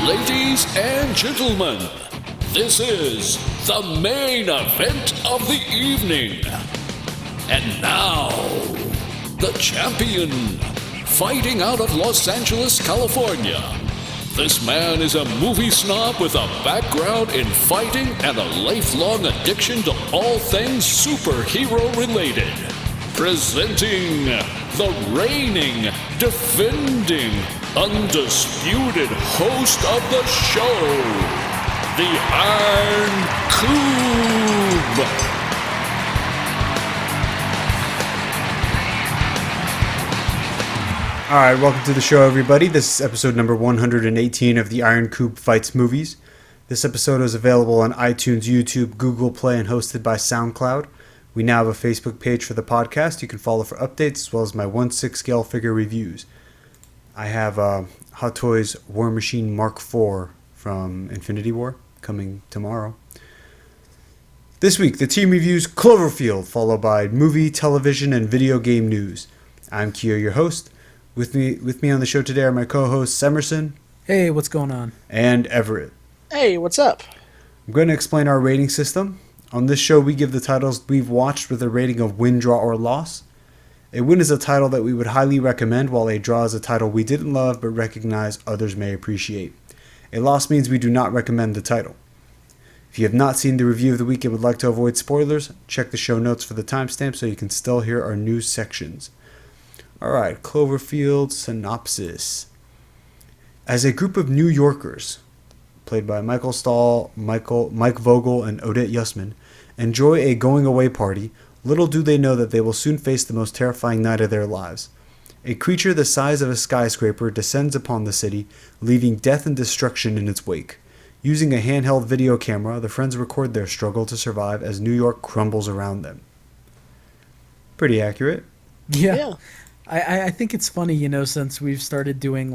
Ladies and gentlemen, this is the main event of the evening. And now, the champion, fighting out of Los Angeles, California. This man is a movie snob with a background in fighting and a lifelong addiction to all things superhero related. Presenting the reigning, defending, undisputed host of the show, the Iron Cube. Alright, welcome to the show, everybody. This is episode number 118 of the Iron Cube Fights Movies. This episode is available on iTunes, YouTube, Google Play, and hosted by SoundCloud. We now have a Facebook page for the podcast. You can follow for updates as well as my 1/6 scale figure reviews. I have Hot Toys War Machine Mark IV from Infinity War coming tomorrow. This week, the team reviews Cloverfield, followed by movie, television, and video game news. I'm Keo, your host. With me on the show today are my co-hosts Emerson. Hey, what's going on? And Everett. Hey, what's up? I'm going to explain our rating system. On this show, we give the titles we've watched with a rating of win, draw, or loss. A win is a title that we would highly recommend, while a draw is a title we didn't love but recognize others may appreciate. A loss means we do not recommend the title. If you have not seen the review of the week and would like to avoid spoilers, check the show notes for the timestamp so you can still hear our news sections. Alright, Cloverfield synopsis. As a group of New Yorkers, played by Michael Stahl, Mike Vogel, and Odette Yusman, enjoy a going-away party, little do they know that they will soon face the most terrifying night of their lives. A creature the size of a skyscraper descends upon the city, leaving death and destruction in its wake. Using a handheld video camera, the friends record their struggle to survive as New York crumbles around them. Pretty accurate. Yeah. I think it's funny, since we've started doing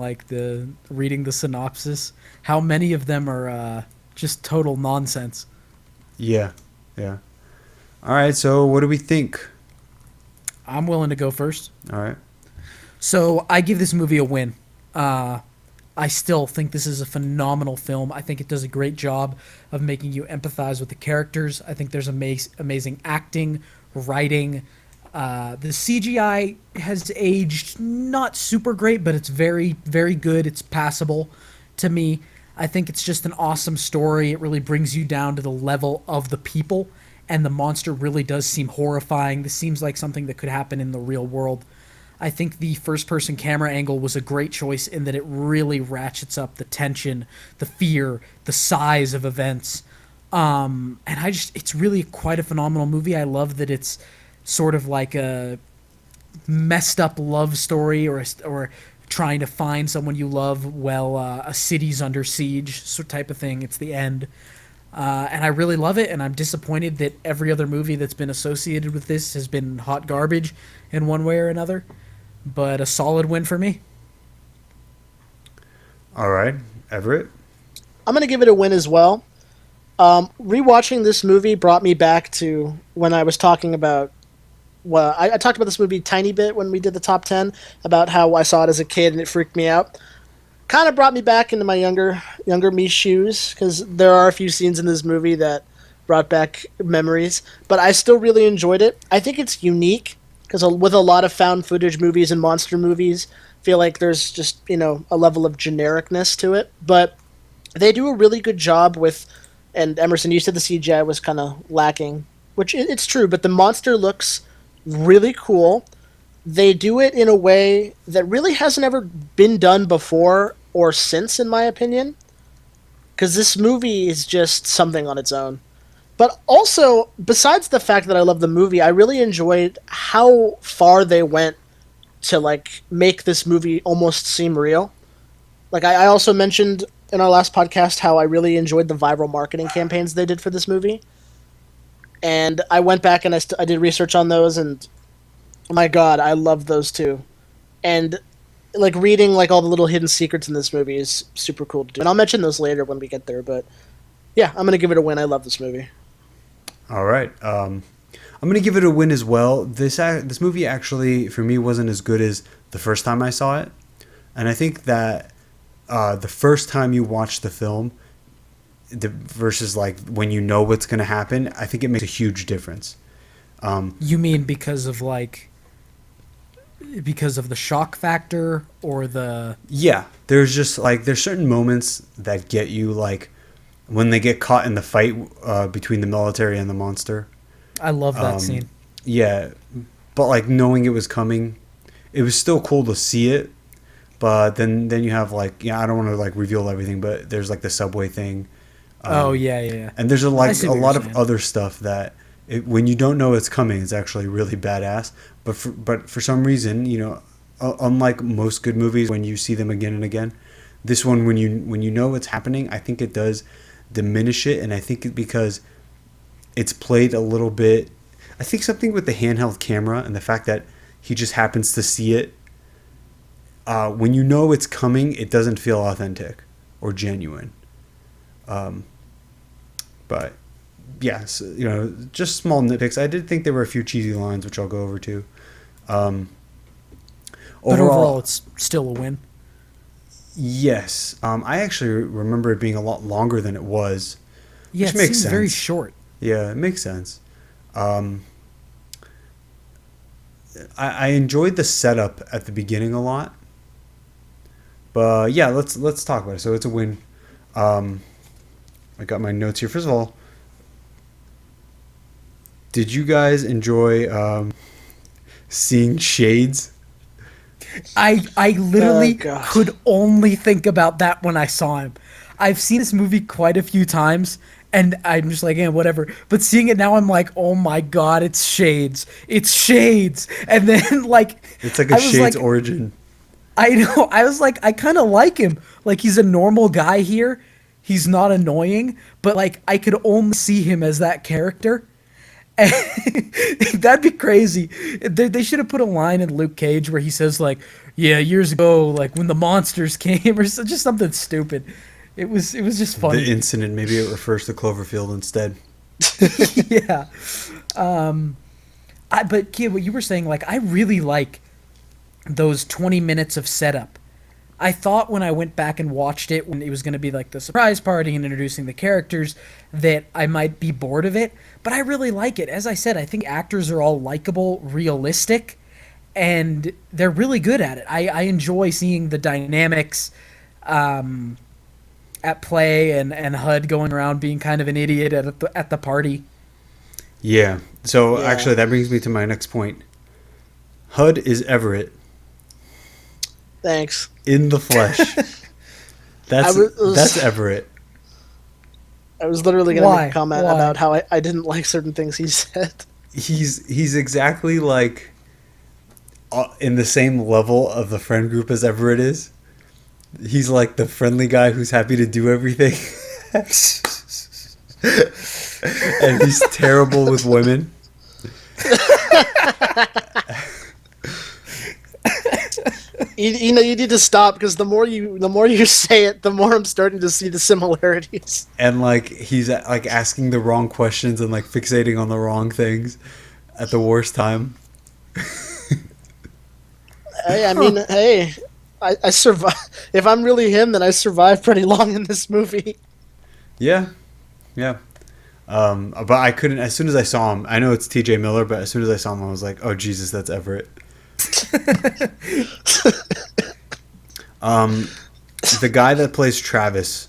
reading the synopsis, how many of them are just total nonsense. Yeah. Alright, so what do we think? I'm willing to go first. Alright. So I give this movie a win. I still think this is a phenomenal film. I think it does a great job of making you empathize with the characters. I think there's amazing acting, writing. The CGI has aged not super great, but it's very, very good. It's passable to me. I think it's just an awesome story. It really brings you down to the level of the people, and the monster really does seem horrifying. This seems like something that could happen in the real world. I think the first-person camera angle was a great choice in that it really ratchets up the tension, the fear, the size of events. And it's really quite a phenomenal movie. I love that it's sort of like a messed up love story or trying to find someone you love while a city's under siege, sort of type of thing. It's the end. And I really love it, and I'm disappointed that every other movie that's been associated with this has been hot garbage in one way or another. But a solid win for me. All right, Everett? I'm going to give it a win as well. Rewatching this movie brought me back to when I was talking about... Well, I talked about this movie a tiny bit when we did the top 10, about how I saw it as a kid and it freaked me out. Kind of brought me back into my younger me shoes, because there are a few scenes in this movie that brought back memories, but I still really enjoyed it. I think it's unique, because with a lot of found footage movies and monster movies, I feel like there's just, a level of genericness to it, but they do a really good job with, and Emerson, you said the CGI was kind of lacking, which it's true, but the monster looks really cool. They do it in a way that really hasn't ever been done before or since, in my opinion, because this movie is just something on its own. But also, besides the fact that I love the movie, I really enjoyed how far they went to make this movie almost seem real. I also mentioned in our last podcast how I really enjoyed the viral marketing campaigns they did for this movie. And I went back and I did research on those, and oh my god, I love those too. And reading all the little hidden secrets in this movie is super cool to do. And I'll mention those later when we get there, but yeah, I'm going to give it a win. I love this movie. All right. I'm going to give it a win as well. This movie actually, for me, wasn't as good as the first time I saw it. And I think that the first time you watch the film versus like when you know what's going to happen, I think it makes a huge difference. You mean because of the shock factor or the... Yeah, there's just like there's certain moments that get you, like when they get caught in the fight between the military and the monster. I love that scene. Yeah, but like knowing it was coming, it was still cool to see it. But then you have like, I don't want to like reveal everything, but there's like the subway thing. Yeah. And there's a lot of saying. other stuff that when you don't know it's coming, it's actually really badass. But for some reason, unlike most good movies, when you see them again and again, this one when you know what's happening, I think it does diminish it, and I think because it's played a little bit. I think something with the handheld camera and the fact that he just happens to see it. When you know it's coming, it doesn't feel authentic or genuine. But yeah, so, just small nitpicks. I did think there were a few cheesy lines, which I'll go over too. But overall, it's still a win. Yes. I actually remember it being a lot longer than it was. Yeah, which it makes seems sense. very short. Yeah, it makes sense. I enjoyed the setup at the beginning a lot. But yeah, let's talk about it. So it's a win. I got my notes here. First of all, did you guys enjoy seeing shades? I literally could only think about that when I saw him. I've seen this movie quite a few times, and I'm just like, whatever. But seeing it now, I'm like, oh my god, it's Shades. It's Shades. And then, like... It's like a Shades origin. I know. I was like, I kind of like him. Like, he's a normal guy here. He's not annoying. But, like, I could only see him as that character. And that'd be crazy. They should have put a line in Luke Cage where he says, like, yeah, years ago, like, when the monsters came, or just something stupid. It was just funny. The incident, maybe it refers to Cloverfield instead. Yeah. But, Kid, what you were saying, like, I really like those 20 minutes of setup. I thought when I went back and watched it, when it was going to be like the surprise party and introducing the characters, that I might be bored of it. But I really like it. As I said, I think actors are all likable, realistic, and they're really good at it. I enjoy seeing the dynamics at play, and HUD going around being kind of an idiot at the party. Yeah. So actually, that brings me to my next point. HUD is Everett. Thanks. In the flesh. That's Everett. I was literally going to make a comment about how I didn't like certain things he said. He's exactly like in the same level of the friend group as Everett is. He's like the friendly guy who's happy to do everything. And he's terrible with women. You need to stop, because the more you say it, the more I'm starting to see the similarities. And like he's like asking the wrong questions and like fixating on the wrong things at the worst time. Hey, I mean, I survive. If I'm really him, then I survived pretty long in this movie. Yeah. But I couldn't. As soon as I saw him, I know it's T.J. Miller, but as soon as I saw him, I was like, "Oh Jesus, that's Everett." The guy that plays Travis,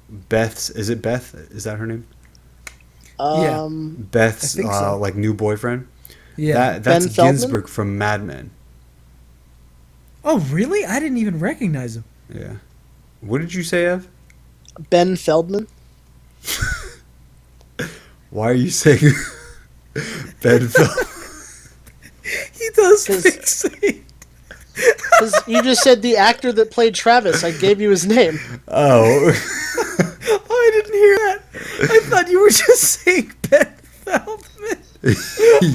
Beth's, is it Beth? Is that her name? Yeah. Beth's so. like new boyfriend. Yeah. That's Ben Feldman? Ginsberg from Mad Men. Oh, really? I didn't even recognize him. Yeah. What did you say, Ev? Ben Feldman. Why are you saying Ben Feldman? He does fixate. Because you just said the actor that played Travis. I gave you his name. Oh. I didn't hear that. I thought you were just saying Ben Feldman.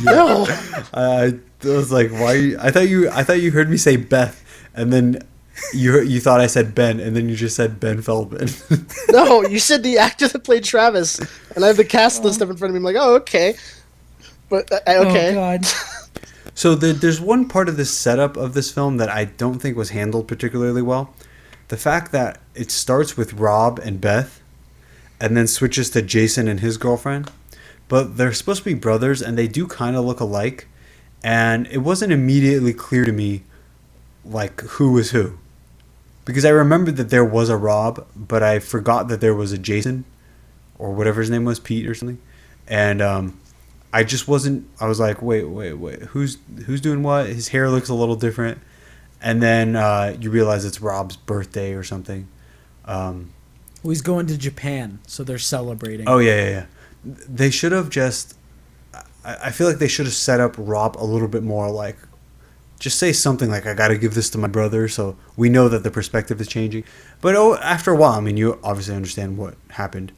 No. I was like, why? I thought you heard me say Beth, and then you thought I said Ben, and then you just said Ben Feldman. No, you said the actor that played Travis, and I have the cast list up in front of me. I'm like, oh, okay. But, okay. Oh, God. So there's one part of the setup of this film that I don't think was handled particularly well. the fact that it starts with Rob and Beth, and then switches to Jason and his girlfriend, but they're supposed to be brothers, and they do kind of look alike, and it wasn't immediately clear to me, like, who was who. Because I remembered that there was a Rob, but I forgot that there was a Jason, or whatever his name was, Pete or something. And I just wasn't. I was like, wait, who's doing what? His hair looks a little different, and then you realize it's Rob's birthday or something. Well, he's going to Japan, so they're celebrating. Oh yeah. They should have just. I feel like they should have set up Rob a little bit more like. Just say something like, I got to give this to my brother, so we know that the perspective is changing. But after a while, I mean, you obviously understand what happened.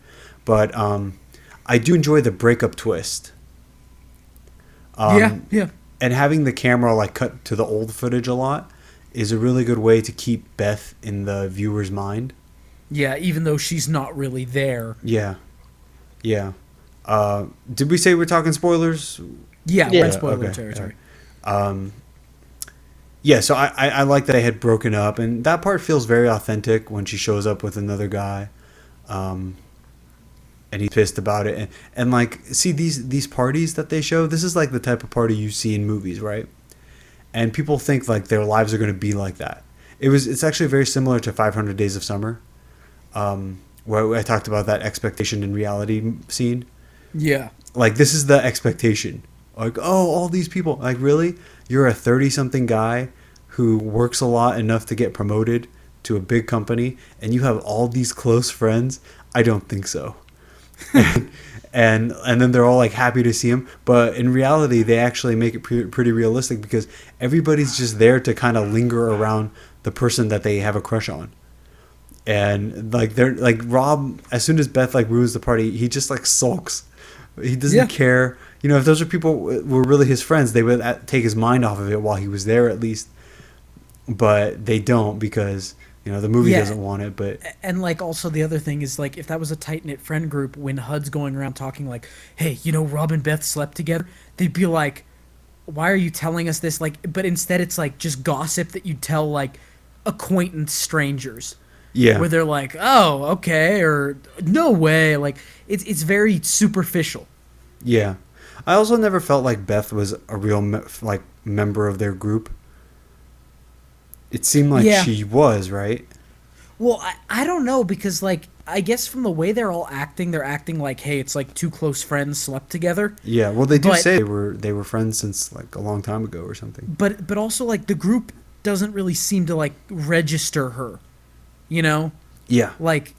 But I do enjoy the breakup twist. Yeah. And having the camera like cut to the old footage a lot is a really good way to keep Beth in the viewer's mind. Yeah, even though she's not really there. Yeah. Did we say we're talking spoilers? Yeah, we're in spoiler okay. territory. Yeah, so I like that they had broken up, and that part feels very authentic when she shows up with another guy, and he's pissed about it, and like, see these parties that they show, this is like the type of party you see in movies, right? And people think like their lives are going to be like that. It's actually very similar to 500 Days of Summer, where I talked about that expectation and reality scene. Yeah. Like, this is the expectation. Like, oh, all these people. Like, really? You're a 30-something guy who works a lot enough to get promoted to a big company, and you have all these close friends? I don't think so. and then they're all, like, happy to see him. But in reality, they actually make it pretty realistic because everybody's just there to kind of linger around the person that they have a crush on. And, like, they're like, Rob, as soon as Beth, like, ruins the party, he just, like, sulks. He doesn't care. You know, if those are people were really his friends, they would take his mind off of it while he was there at least. But they don't because, you know, the movie doesn't want it. But and like also the other thing is like if that was a tight knit friend group, when HUD's going around talking like, hey, you know, Rob and Beth slept together, they'd be like, why are you telling us this? Like, but instead it's like just gossip that you tell like acquaintance strangers. Yeah. Where they're like, oh, okay, or no way. Like it's very superficial. Yeah. I also never felt like Beth was a real member of their group. It seemed like she was, right? Well, I don't know because like I guess from the way they're all acting, they're acting like, hey, it's like two close friends slept together. Yeah, well they do say they were friends since like a long time ago or something. But also like the group doesn't really seem to like register her. You know? Yeah. Like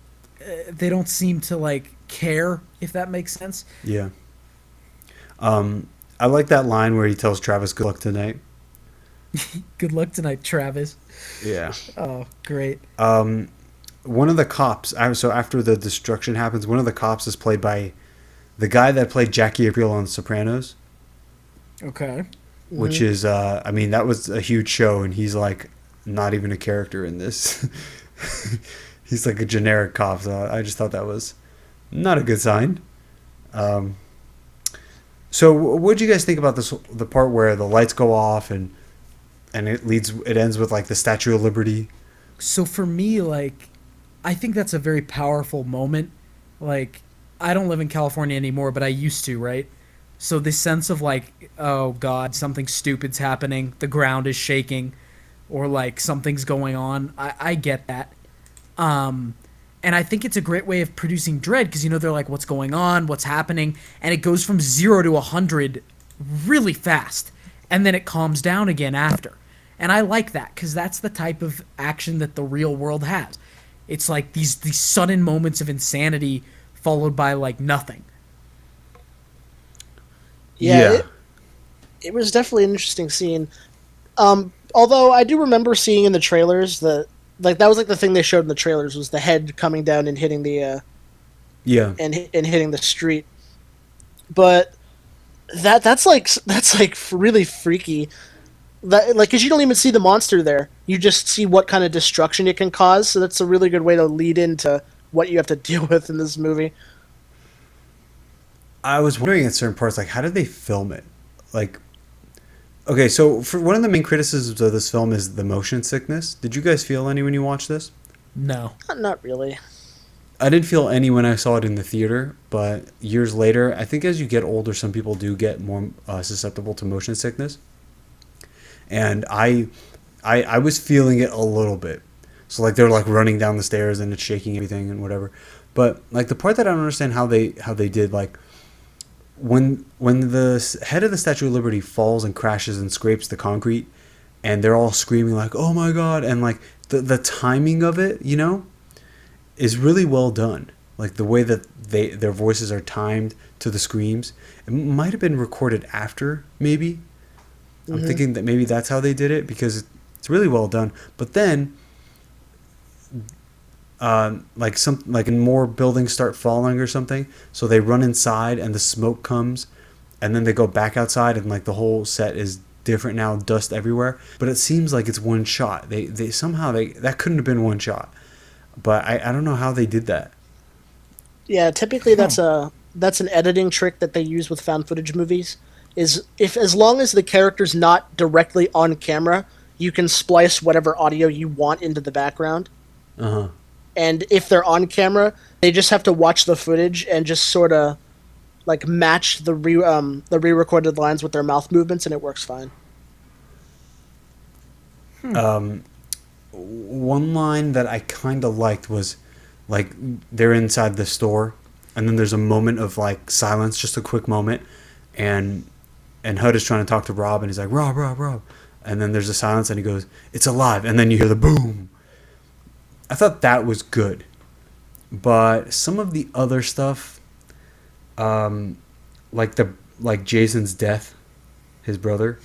they don't seem to like care, if that makes sense. Yeah. I like that line where he tells Travis, good luck tonight. Good luck tonight, Travis. Yeah. Oh, great. One of the cops, so after the destruction happens, one of the cops is played by the guy that played Jackie Aprile on The Sopranos. Okay. Which is, I mean, that was a huge show, and he's like not even a character in this. He's like a generic cop, so I just thought that was not a good sign. So what did you guys think about this? The part where the lights go off and it ends with like the Statue of Liberty. So for me, like, I think that's a very powerful moment. Like, I don't live in California anymore, but I used to, right? So this sense of like, oh God, something stupid's happening, the ground is shaking, or like something's going on. I get that. And I think it's a great way of producing dread because, you know, they're like, what's going on? What's happening? And it goes from 0 to 100 really fast. And then it calms down again after. And I like that because that's the type of action that the real world has. It's like these sudden moments of insanity followed by like nothing. Yeah. It was definitely an interesting scene. Although I do remember seeing in the trailers that like that was like the thing they showed in the trailers was the head coming down and hitting the and hitting the street. But that's like really freaky. That like cuz you don't even see the monster there. You just see what kind of destruction it can cause. So that's a really good way to lead into what you have to deal with in this movie. I was wondering at certain parts, like, how did they film it? Like, okay, so for one of the main criticisms of this film is the motion sickness. Did you guys feel any when you watched this? No. Not really. I didn't feel any when I saw it in the theater, but years later, I think as you get older, some people do get more susceptible to motion sickness. And I was feeling it a little bit. So like they're like running down the stairs and it's shaking everything and whatever. But like the part that I don't understand how they did, like when the head of the Statue of Liberty falls and crashes and scrapes the concrete, and they're all screaming like, "Oh my God!" and like the timing of it, you know, is really well done. Like the way that their voices are timed to the screams. It might have been recorded after, maybe. I'm thinking that maybe that's how they did it, because it's really well done. But then, like more buildings start falling or something, so they run inside and the smoke comes, and then they go back outside and like the whole set is different now, dust everywhere. But it seems like it's one shot. They somehow that couldn't have been one shot. But I don't know how they did that. Yeah, typically that's an editing trick that they use with found footage movies. Is if as long as the character's not directly on camera, you can splice whatever audio you want into the background. Uh-huh. And if they're on camera, they just have to watch the footage and just sort of like match the re-recorded lines with their mouth movements, and it works fine. One line that I kind of liked was like they're inside the store, and then there's a moment of like silence, just a quick moment, and Hud is trying to talk to Rob, and he's like, Rob, and then there's a silence, and he goes, "It's alive," and then you hear the boom. I thought that was good, but some of the other stuff, like Jason's death, his brother.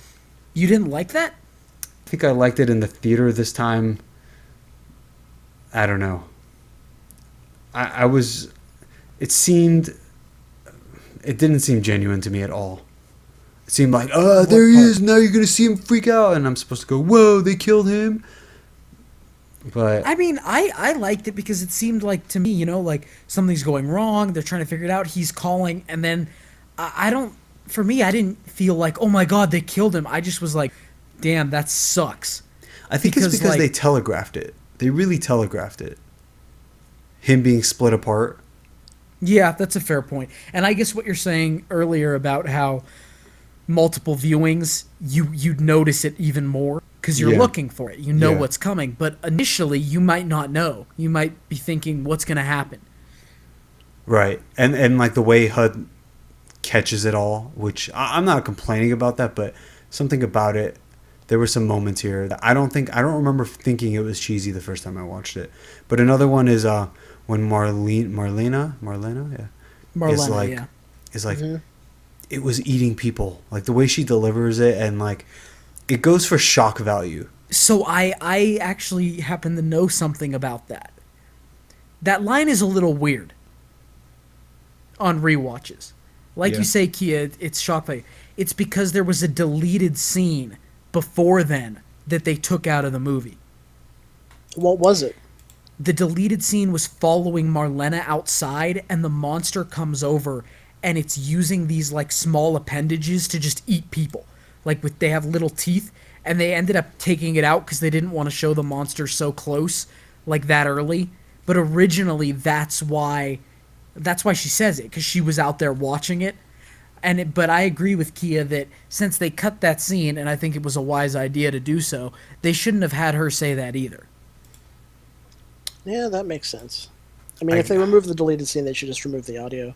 You didn't like that? I think I liked it in the theater this time. I don't know. It didn't seem genuine to me at all. It seemed like, there he is, now you're going to see him freak out, and I'm supposed to go, whoa, they killed him. But I mean, I liked it because it seemed like to me, you know, like something's going wrong, they're trying to figure it out, he's calling, and then I didn't feel like, oh my God, they killed him. I just was like, damn, that sucks. I think it's because they telegraphed it. They really telegraphed it. Him being split apart. Yeah, that's a fair point. And I guess what you're saying earlier about how multiple viewings, you'd notice it even more because you're looking for it. You know what's coming. But initially, you might not know. You might be thinking, what's going to happen? Right. And like the way HUD catches it all, which I'm not complaining about that, but something about it, there were some moments here that I don't remember thinking it was cheesy the first time I watched it. But another one is when Marlena is like it was eating people. Like the way she delivers it, and like it goes for shock value. So I actually happen to know something about that. That line is a little weird on rewatches. Like you say, Kia, it's shock value. It's because there was a deleted scene before then that they took out of the movie. What was it? The deleted scene was following Marlena outside, and the monster comes over, and it's using these like small appendages to just eat people. Like they have little teeth, and they ended up taking it out because they didn't want to show the monster so close, like that early. But originally, that's why she says it, because she was out there watching it. But I agree with Kia that since they cut that scene, and I think it was a wise idea to do so, they shouldn't have had her say that either. Yeah, that makes sense. I mean, if they remove the deleted scene, they should just remove the audio.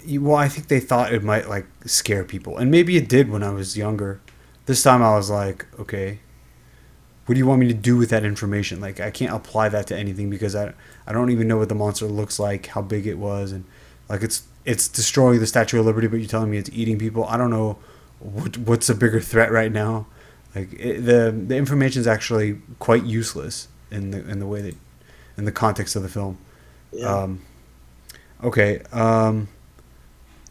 Well, I think they thought it might like scare people, and maybe it did when I was younger. This time I was like, okay, what do you want me to do with that information? Like, I can't apply that to anything because I don't even know what the monster looks like, how big it was, and like it's destroying the Statue of Liberty, but you're telling me it's eating people. I don't know what's a bigger threat right now. Like the information is actually quite useless in the way that in the context of the film. Yeah. Okay.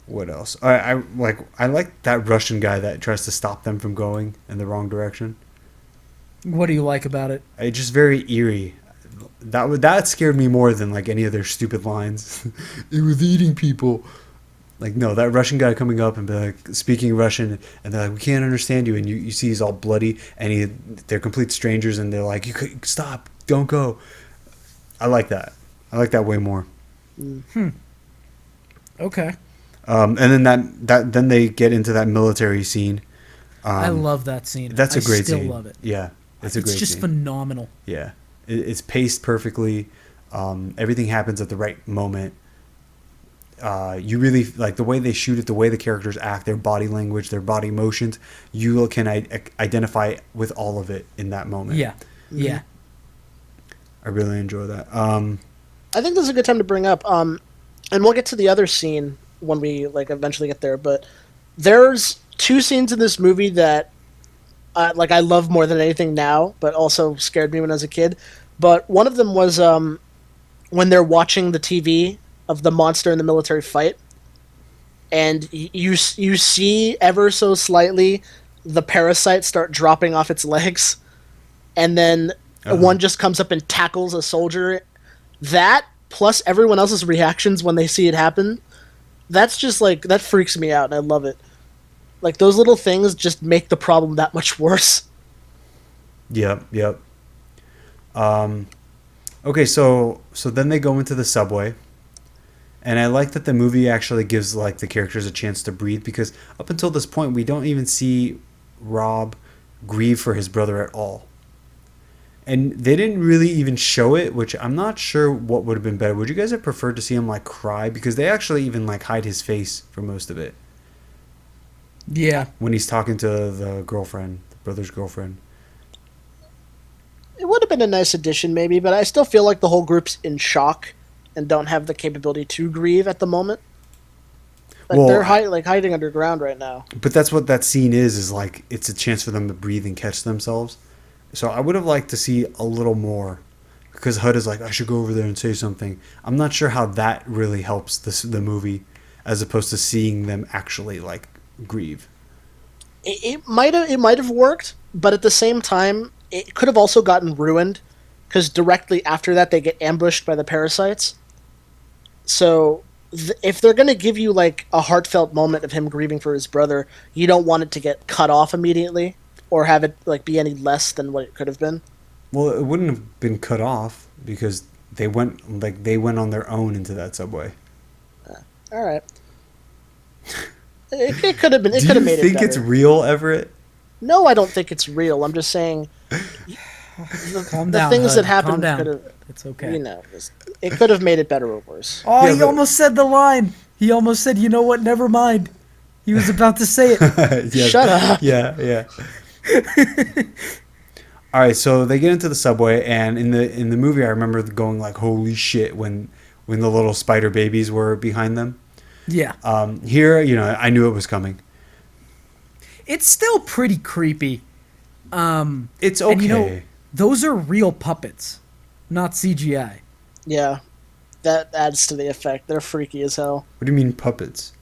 What else? I like that Russian guy that tries to stop them from going in the wrong direction. What do you like about it? It's just very eerie. That scared me more than like any of their stupid lines. It was eating people. Like, no, that Russian guy coming up and be like speaking Russian, and they're like, we can't understand you, and you see he's all bloody, and they're complete strangers, and they're like, you could stop, don't go. I like that. I like that way more. Okay. And then then they get into that military scene. I love that scene. That's a great scene. I scene. still love it. Yeah, it's a great scene. It's just phenomenal. Yeah, it's paced perfectly. Everything happens at the right moment. You really like the way they shoot it, the way the characters act, their body language, their body motions. You can identify with all of it in that moment. Yeah, yeah. I really enjoy that. I think this is a good time to bring up, and we'll get to the other scene when we like eventually get there. But there's two scenes in this movie that, like, I love more than anything now, but also scared me when I was a kid. But one of them was when they're watching the TV of the monster in the military fight, and you see ever so slightly the parasite start dropping off its legs, and then one just comes up and tackles a soldier. That plus everyone else's reactions when they see it happen, that's just like, that freaks me out, and I love it. Like, those little things just make the problem that much worse. Yep. Okay, so then they go into the subway, and I like that the movie actually gives like the characters a chance to breathe, because up until this point we don't even see Rob grieve for his brother at all. And they didn't really even show it, which I'm not sure what would have been better. Would you guys have preferred to see him like cry? Because they actually even like hide his face for most of it. Yeah. When he's talking to the girlfriend, the brother's girlfriend. It would have been a nice addition maybe, but I still feel like the whole group's in shock and don't have the capability to grieve at the moment. Like, well, they're hiding underground right now. But that's what that scene is like, it's a chance for them to breathe and catch themselves. So I would have liked to see a little more, because HUD is like, I should go over there and say something. I'm not sure how that really helps the movie, as opposed to seeing them actually like grieve. It might have worked, but at the same time, it could have also gotten ruined, because directly after that they get ambushed by the parasites. So if they're going to give you like a heartfelt moment of him grieving for his brother, you don't want it to get cut off immediately, or have it like be any less than what it could have been. Well, it wouldn't have been cut off because they went on their own into that subway. All right. It could have been. It could have made it better. Do you think it's real, Everett? No, I don't think it's real. I'm just saying. Calm the down, things HUD. that happened Calm could down. have. It's okay. You know, it could have made it better or worse. Oh, Yeah, he but- almost said the line. He almost said, "You know what? Never mind." He was about to say it. Yeah, Shut up. Yeah. All right, so they get into the subway, and in the movie, I remember going like, "Holy shit!" when the little spider babies were behind them. Yeah. Here, I knew it was coming. It's still pretty creepy. It's okay. And those are real puppets, not CGI. Yeah, that adds to the effect. They're freaky as hell. What do you mean puppets?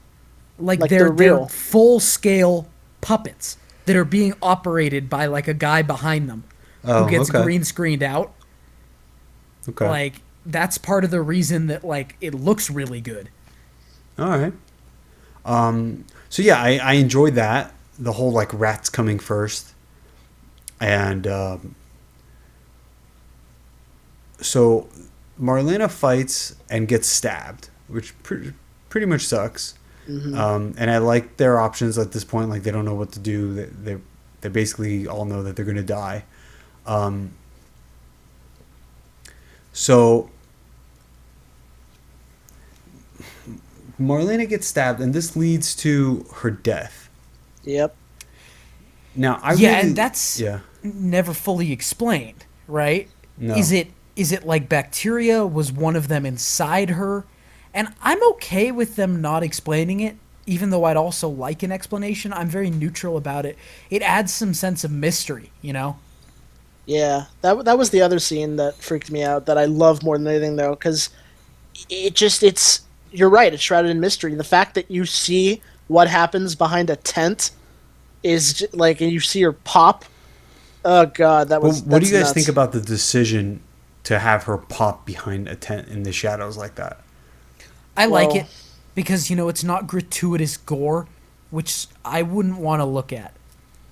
Like they're real. They're full-scale puppets that are being operated by like a guy behind them who gets green screened out. Okay. Like, that's part of the reason that like it looks really good. All right. So yeah, I enjoyed that. The whole like rats coming first, and so Marlena fights and gets stabbed, which pretty much sucks. Mm-hmm. And I like their options at this point. Like, they don't know what to do. They basically all know that they're gonna die. So Marlena gets stabbed, and this leads to her death. Yep. Now, And that's never fully explained, right? No. Is it like bacteria was one of them inside her? And I'm okay with them not explaining it, even though I'd also like an explanation. I'm very neutral about it. It adds some sense of mystery, Yeah, that was the other scene that freaked me out, that I love more than anything, though, because it's you're right, it's shrouded in mystery. The fact that you see what happens behind a tent is like, and you see her pop. Oh God, What do you guys nuts. think about the decision to have her pop behind a tent in the shadows like that? I like it because, it's not gratuitous gore, which I wouldn't want to look at.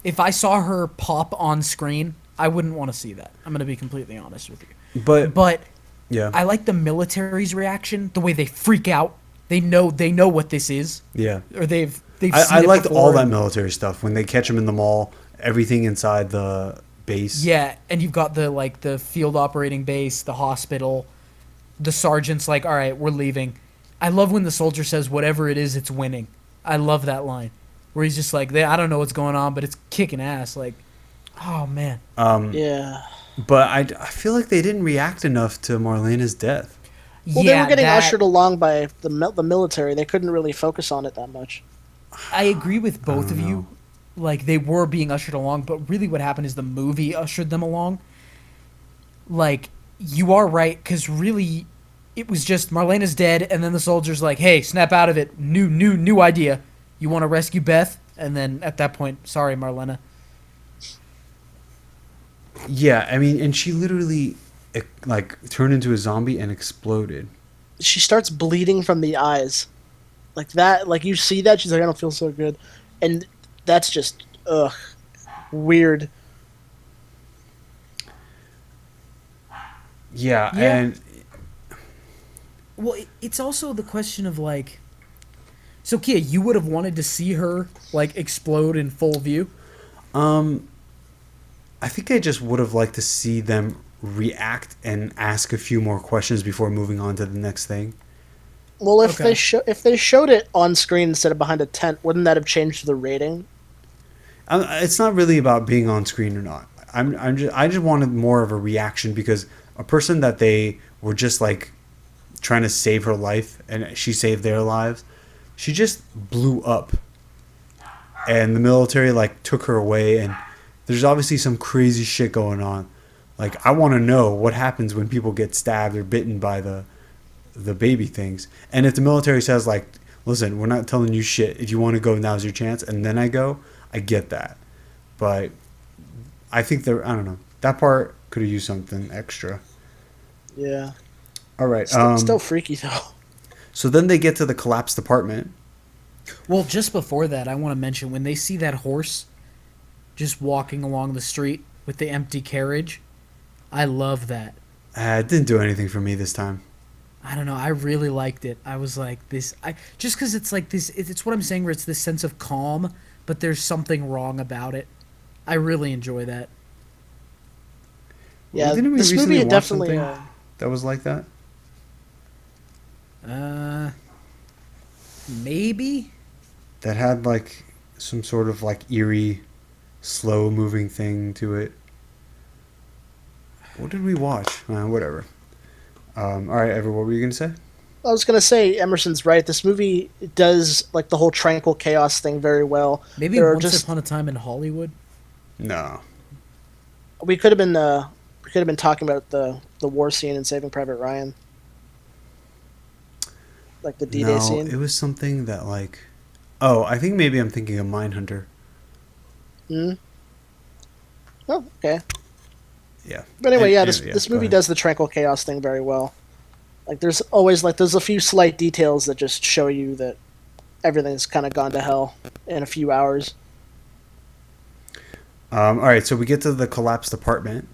If I saw her pop on screen, I wouldn't want to see that. I'm going to be completely honest with you. But Yeah. I like the military's reaction, the way they freak out. They know what this is, Yeah. or they've seen I it liked before. all that military stuff when they catch him in the mall. Everything inside the base. Yeah, and you've got the field operating base, the hospital. The sergeant's like, "All right, we're leaving." I love when the soldier says, "Whatever it is, it's winning." I love that line, where he's just like, "I don't know what's going on, but it's kicking ass." Like, oh man. Yeah. But I feel like they didn't react enough to Marlena's death. Well, they were getting ushered along by the military. They couldn't really focus on it that much. I agree with both of you. Like, they were being ushered along, but really what happened is the movie ushered them along. Like, you are right, because really, it was just Marlena's dead, and then the soldier's like, "Hey, snap out of it. New idea. You want to rescue Beth?" And then at that point, sorry, Marlena. Yeah, I mean, and she literally like turned into a zombie and exploded. She starts bleeding from the eyes, like that. Like you see that, she's like, "I don't feel so good," and that's just weird. Yeah, Yeah. and Well, it's also the question of, like... So, Kia, you would have wanted to see her, like, explode in full view? I think I just would have liked to see them react and ask a few more questions before moving on to the next thing. Well, if Okay. if they showed it on screen instead of behind a tent, wouldn't that have changed the rating? It's not really about being on screen or not. I just wanted more of a reaction because a person that they were just like trying to save her life and she saved their lives, she just blew up, and the military like took her away, and there's obviously some crazy shit going on. Like, I want to know what happens when people get stabbed or bitten by the baby things. And if the military says like, "Listen, we're not telling you shit. If you want to go, now's your chance," and then I go, I get that. But I think I don't know. That part could have used something extra. Yeah. All right. Still freaky though. So then they get to the collapsed apartment. Well, just before that, I want to mention, when they see that horse just walking along the street with the empty carriage, I love that. It didn't do anything for me this time. I don't know. I really liked it. I was like this. Just because it's like this. It's what I'm saying. Where it's this sense of calm, but there's something wrong about it. I really enjoy that. Yeah, Didn't we this recently movie watch definitely. something that was like that? Maybe. That had like some sort of like eerie, slow moving thing to it. What did we watch? Whatever. All right, Ever, what were you gonna say? I was gonna say Emerson's right. This movie does like the whole tranquil chaos thing very well. Maybe There are Once Upon a Time in Hollywood. No. We could have been talking about the war scene in Saving Private Ryan, like the D-Day No, scene. it was something that like. Oh, I think maybe I'm thinking of Mindhunter. Hmm. Oh, okay. Yeah. But anyway, And- this go movie ahead. does the tranquil chaos thing very well. Like there's always there's a few slight details that just show you that everything's kind of gone to hell in a few hours. All right, so we get to the collapsed apartment,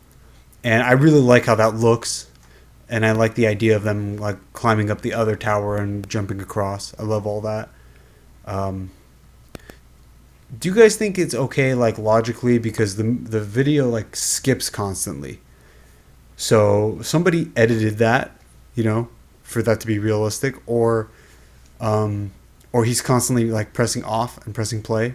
and I really like how that looks, and I like the idea of them like climbing up the other tower and jumping across. I love all that. Do you guys think it's okay, like logically, because the video like skips constantly? So somebody edited that, for that to be realistic, or he's constantly like pressing off and pressing play.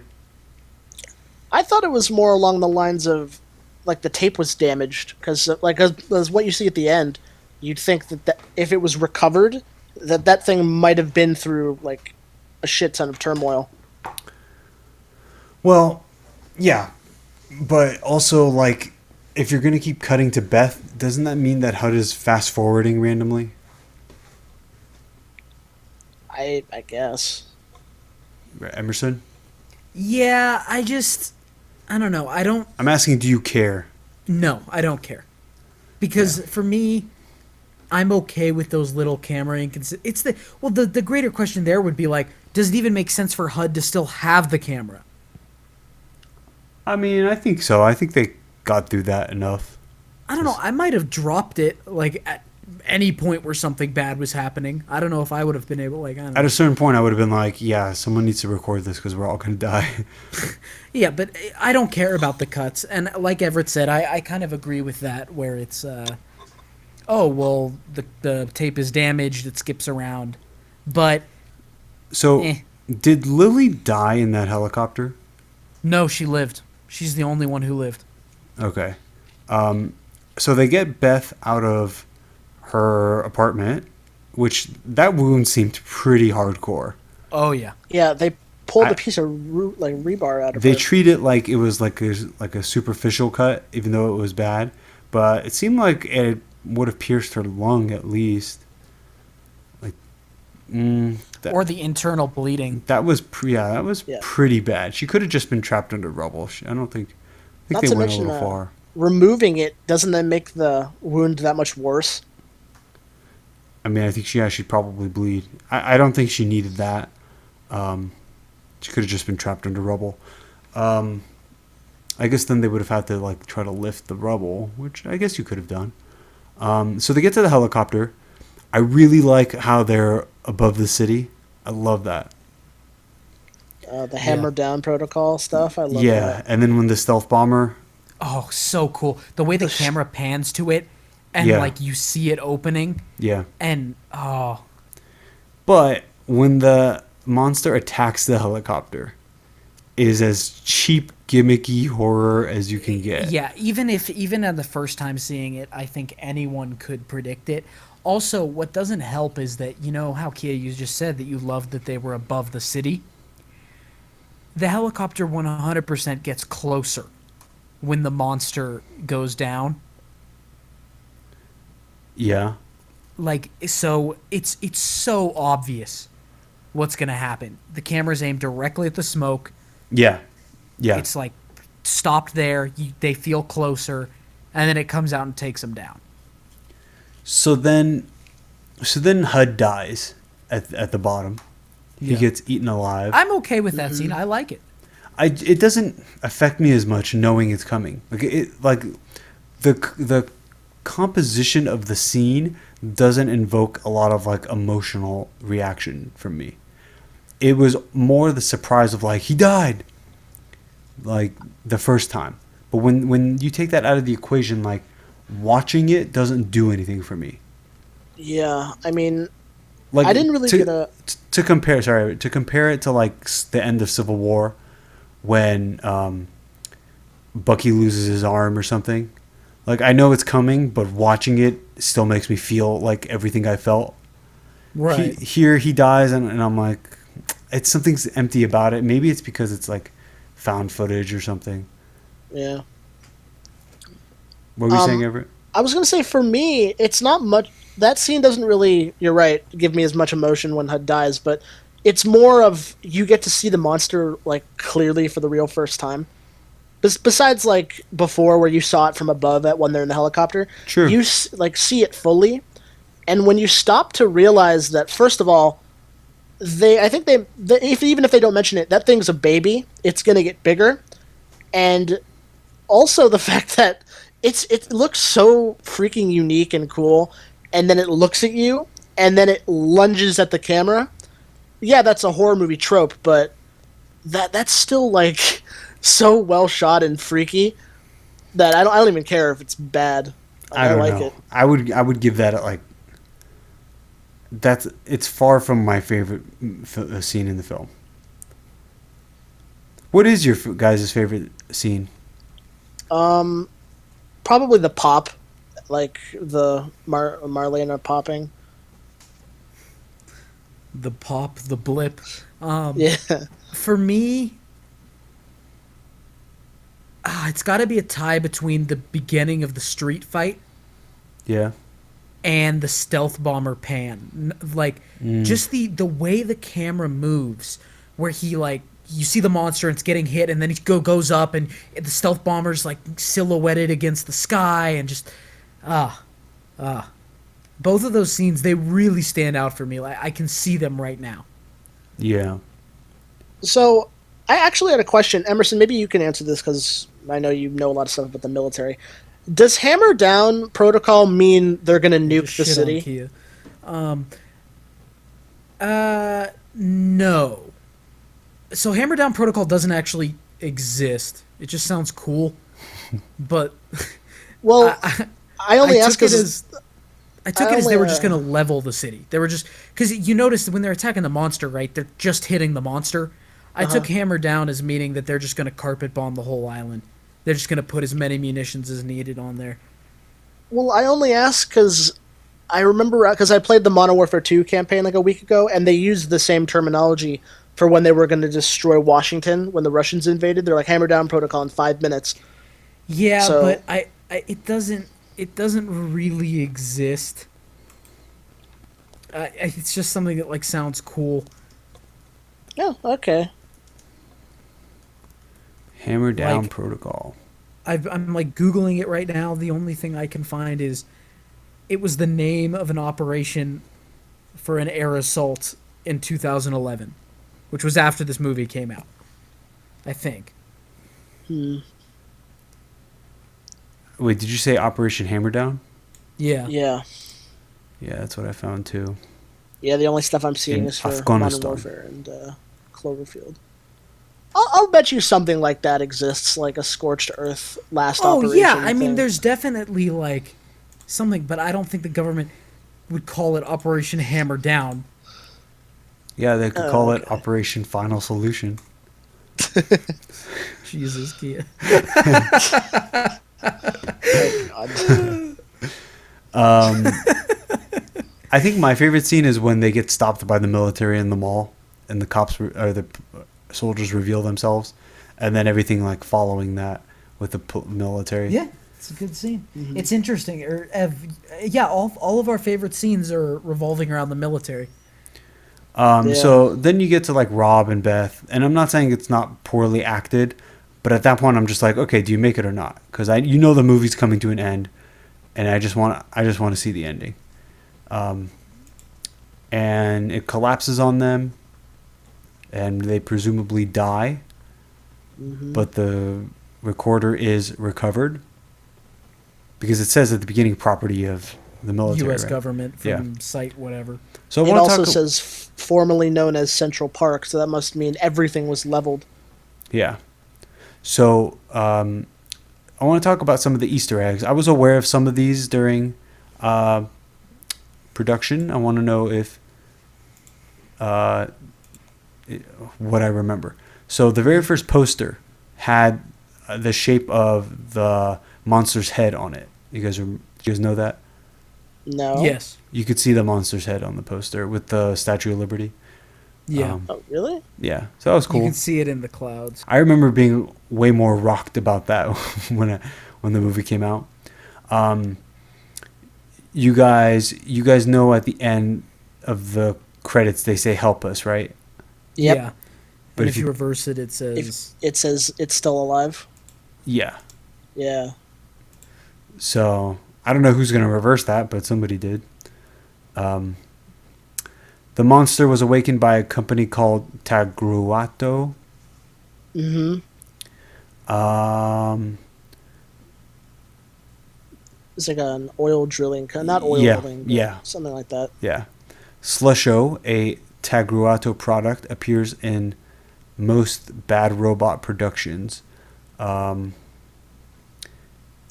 I thought it was more along the lines of like the tape was damaged because like as what you see at the end, you'd think that if it was recovered, that thing might have been through like a shit ton of turmoil. Well, yeah, but also like if you're gonna keep cutting to Beth, doesn't that mean that HUD is fast forwarding randomly? I guess. Emerson, Yeah, I don't know. I'm asking, do you care? No, I don't care. Because for me, I'm okay with those little camera it's the greater question there would be like, does it even make sense for HUD to still have the camera? I mean, I think so. I think they got through that enough. I don't know. I might have dropped it like any point where something bad was happening. I don't know if I would have been able, like, I don't know. At a certain point, I would have been like, yeah, someone needs to record this because we're all going to die. Yeah, but I don't care about the cuts. And like Everett said, I kind of agree with that, where it's, oh, well, the tape is damaged, it skips around. But, So, did Lily die in that helicopter? no, she lived. She's the only one who lived. Okay. So they get Beth out of her apartment, which that wound seemed pretty hardcore. Oh, yeah. Yeah, they pulled a piece of rebar out of They her. treat it like it was like a superficial cut, even though it was bad. But it seemed like it would have pierced her lung at least. Like, Or the internal bleeding. that was pretty bad. She could have just been trapped under rubble. I think Not they to went a mention, little far. removing it, doesn't that make the wound that much worse? I mean, I think she'd probably bleed. I don't think she needed that. She could have just been trapped under rubble. I guess then they would have had to like try to lift the rubble, which I guess you could have done. So they get to the helicopter. I really like how they're above the city. I love that. The Hammerdown protocol stuff, I love Yeah, that. and then when the stealth bomber, Oh, so cool. The way the camera pans to it, and, Yeah. like, you see it opening, yeah. and, oh... But when the monster attacks the helicopter, it is as cheap, gimmicky horror as you can get. Yeah, even at the first time seeing it, I think anyone could predict it. Also, what doesn't help is that, you know how, Kia, you just said that you loved that they were above the city? The helicopter 100% gets closer when the monster goes down. Yeah. Like, so it's so obvious what's going to happen. The camera's aimed directly at the smoke. Yeah. Yeah. It's like stopped there. They feel closer, and then it comes out and takes them down. So then Hud dies at the bottom. He Yeah. gets eaten alive. I'm okay with that scene. I like it. It doesn't affect me as much knowing it's coming. Like the composition of the scene doesn't invoke a lot of like emotional reaction from me. It was more the surprise of like he died, like the first time. But when you take that out of the equation, like watching it doesn't do anything for me. Yeah, I mean, Like I didn't really get a... to compare it to like the end of Civil War, when Bucky loses his arm or something. Like I know it's coming, but watching it still makes me feel like everything I felt. Right. Here he dies, and I'm like, it's something's empty about it. Maybe it's because it's like found footage or something. Yeah. What were you saying, Everett? I was going to say, for me, it's not much... That scene doesn't really, you're right, give me as much emotion when Hud dies, but it's more of you get to see the monster, like, clearly for the real first time. Besides, like, before where you saw it from above when they're in the helicopter. True. You, like, see it fully. And when you stop to realize that, first of all, even if they don't mention it, that thing's a baby. It's going to get bigger. And also the fact that it looks so freaking unique and cool, and then it looks at you, and then it lunges at the camera. Yeah, that's a horror movie trope, but that's still like so well shot and freaky that I don't even care if it's bad. I don't like know. it. I would give that like it's far from my favorite scene in the film. What is your guys' favorite scene? Probably the pop, like the Marlena popping. The pop, the blip. Yeah. For me, it's got to be a tie between the beginning of the street fight Yeah. and the stealth bomber pan. Just the way the camera moves, where he, like, you see the monster and it's getting hit, and then he goes up, and the stealth bomber's like silhouetted against the sky, and just both of those scenes, they really stand out for me. Like, I can see them right now. Yeah. So, I actually had a question. Emerson, maybe you can answer this because I know you know a lot of stuff about the military. Does Hammerdown protocol mean they're going to nuke the Shit on city? Kia. No. So Hammerdown Protocol doesn't actually exist. It just sounds cool, but Well, I only I ask took it because as they were just gonna level the city. They were just because you notice when they're attacking the monster, right? They're just hitting the monster. I took Hammerdown as meaning that they're just gonna carpet bomb the whole island. They're just gonna put as many munitions as needed on there. well, I only ask because I remember because I played the Modern Warfare 2 campaign like a week ago, and they used the same terminology for when they were going to destroy Washington when the Russians invaded. They're like Hammerdown protocol in 5 minutes. Yeah, So- but it doesn't really exist. It's just something that like sounds cool. Yeah, okay. Hammer Down Like- Protocol. I'm like Googling it right now. The only thing I can find is it was the name of an operation for an air assault in 2011, which was after this movie came out, I think. Wait, did you say Operation Hammer Down? Yeah. Yeah. Yeah, that's what I found too. Yeah, the only stuff I'm seeing In is for Modern Afghanistan. Warfare and Cloverfield. I'll bet you something like that exists, like a Scorched Earth last Oh operation. yeah, I mean thing. there's definitely like something, but I don't think the government would call it Operation Hammer Down. Yeah, they could call it okay. Operation Final Solution. Jesus, Kia. Oh, God. I think my favorite scene is when they get stopped by the military in the mall, and the cops or the soldiers reveal themselves, and then everything like following that with the military. Yeah, it's a good scene. It's interesting. All of our favorite scenes are revolving around the military. Yeah. So then you get to like Rob and Beth, and I'm not saying it's not poorly acted, but at that point I'm just like, okay, do you make it or not? Because the movie's coming to an end, and I just want to see the ending. And it collapses on them, and they presumably die, but the recorder is recovered because it says at the beginning property of the military, U.S. right? government from Yeah. site whatever. So I It want to also talk. says formerly known as Central Park, so that must mean everything was leveled. Yeah. So I want to talk about some of the Easter eggs. I was aware of some of these during production. I want to know if what I remember. So the very first poster had the shape of the monster's head on it. You guys know that? No. Yes. You could see the monster's head on the poster with the Statue of Liberty. Yeah. Oh, really? Yeah, so that was You cool. can see it in the clouds. I remember being way more rocked about that when the movie came out. You guys know at the end of the credits they say "Help us," right? Yep. Yeah. But And if if you you- reverse it, it says If it says it's still alive. Yeah. Yeah. So I don't know who's gonna reverse that, but somebody did. The monster was awakened by a company called Tagruato. Mm-hmm. It's like an oil drilling, not oil Yeah, drilling, but yeah. something like that. Yeah. Slusho, a Tagruato product, appears in most Bad Robot productions.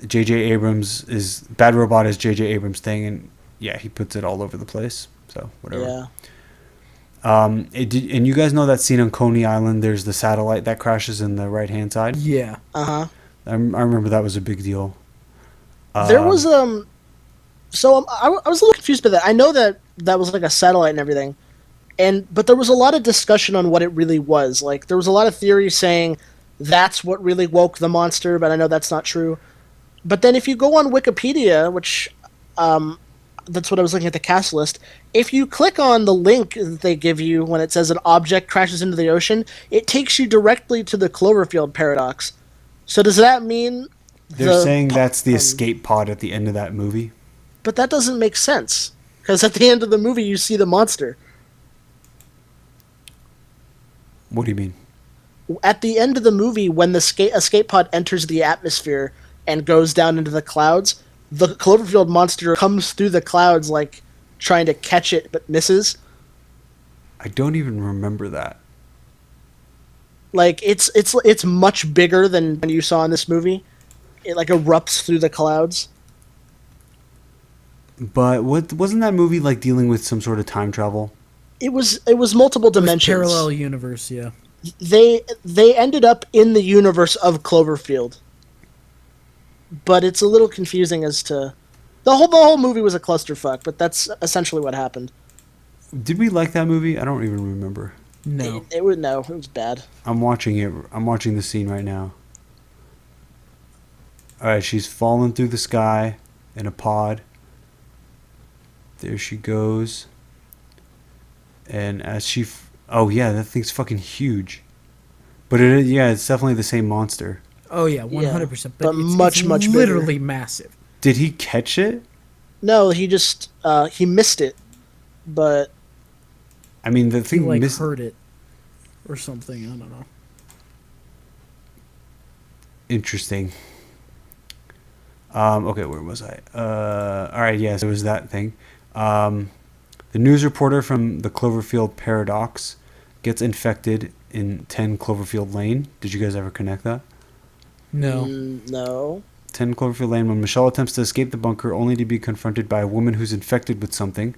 J.J. Abrams is... Bad Robot is J.J. Abrams' thing, and yeah, he puts it all over the place. So, whatever. Yeah. And you guys know that scene on Coney Island? There's the satellite that crashes in the right-hand side? yeah. Uh-huh. I remember that was a big deal. There was so I was a little confused by that. I know that was like a satellite and everything, but there was a lot of discussion on what it really was. Like there was a lot of theories saying that's what really woke the monster, but I know that's not true. But then if you go on Wikipedia, which that's what I was looking at the cast list, if you click on the link that they give you when it says an object crashes into the ocean, it takes you directly to the Cloverfield Paradox. So does that mean They're saying that's the escape pod at the end of that movie. But that doesn't make sense. Because at the end of the movie, you see the monster. What do you mean? At the end of the movie, when the escape pod enters the atmosphere and goes down into the clouds, the Cloverfield monster comes through the clouds like trying to catch it but misses. I don't even remember that. Like it's much bigger than you saw in this movie. It like erupts through the clouds. But wasn't that movie like dealing with some sort of time travel? It was multiple dimensions. Parallel universe, yeah. They ended up in the universe of Cloverfield. But it's a little confusing as to the whole movie was a clusterfuck, but that's essentially what happened. Did we like that movie? I don't even remember. No. It was bad. I'm watching it. I'm watching the scene right now. All right, she's falling through the sky in a pod. There she goes. And as she... oh, yeah, that thing's fucking huge. But it's definitely the same monster. Oh, yeah, 100%. But much bigger. Literally massive. Did he catch it? No, he just... he missed it. But... I mean, the thing... He, hurt it. Or something, I don't know. Interesting. Okay, where was I? Alright, yes, it was that thing. The news reporter from the Cloverfield Paradox gets infected in 10 Cloverfield Lane. Did you guys ever connect that? No. No. 10 Cloverfield Lane, when Michelle attempts to escape the bunker only to be confronted by a woman who's infected with something.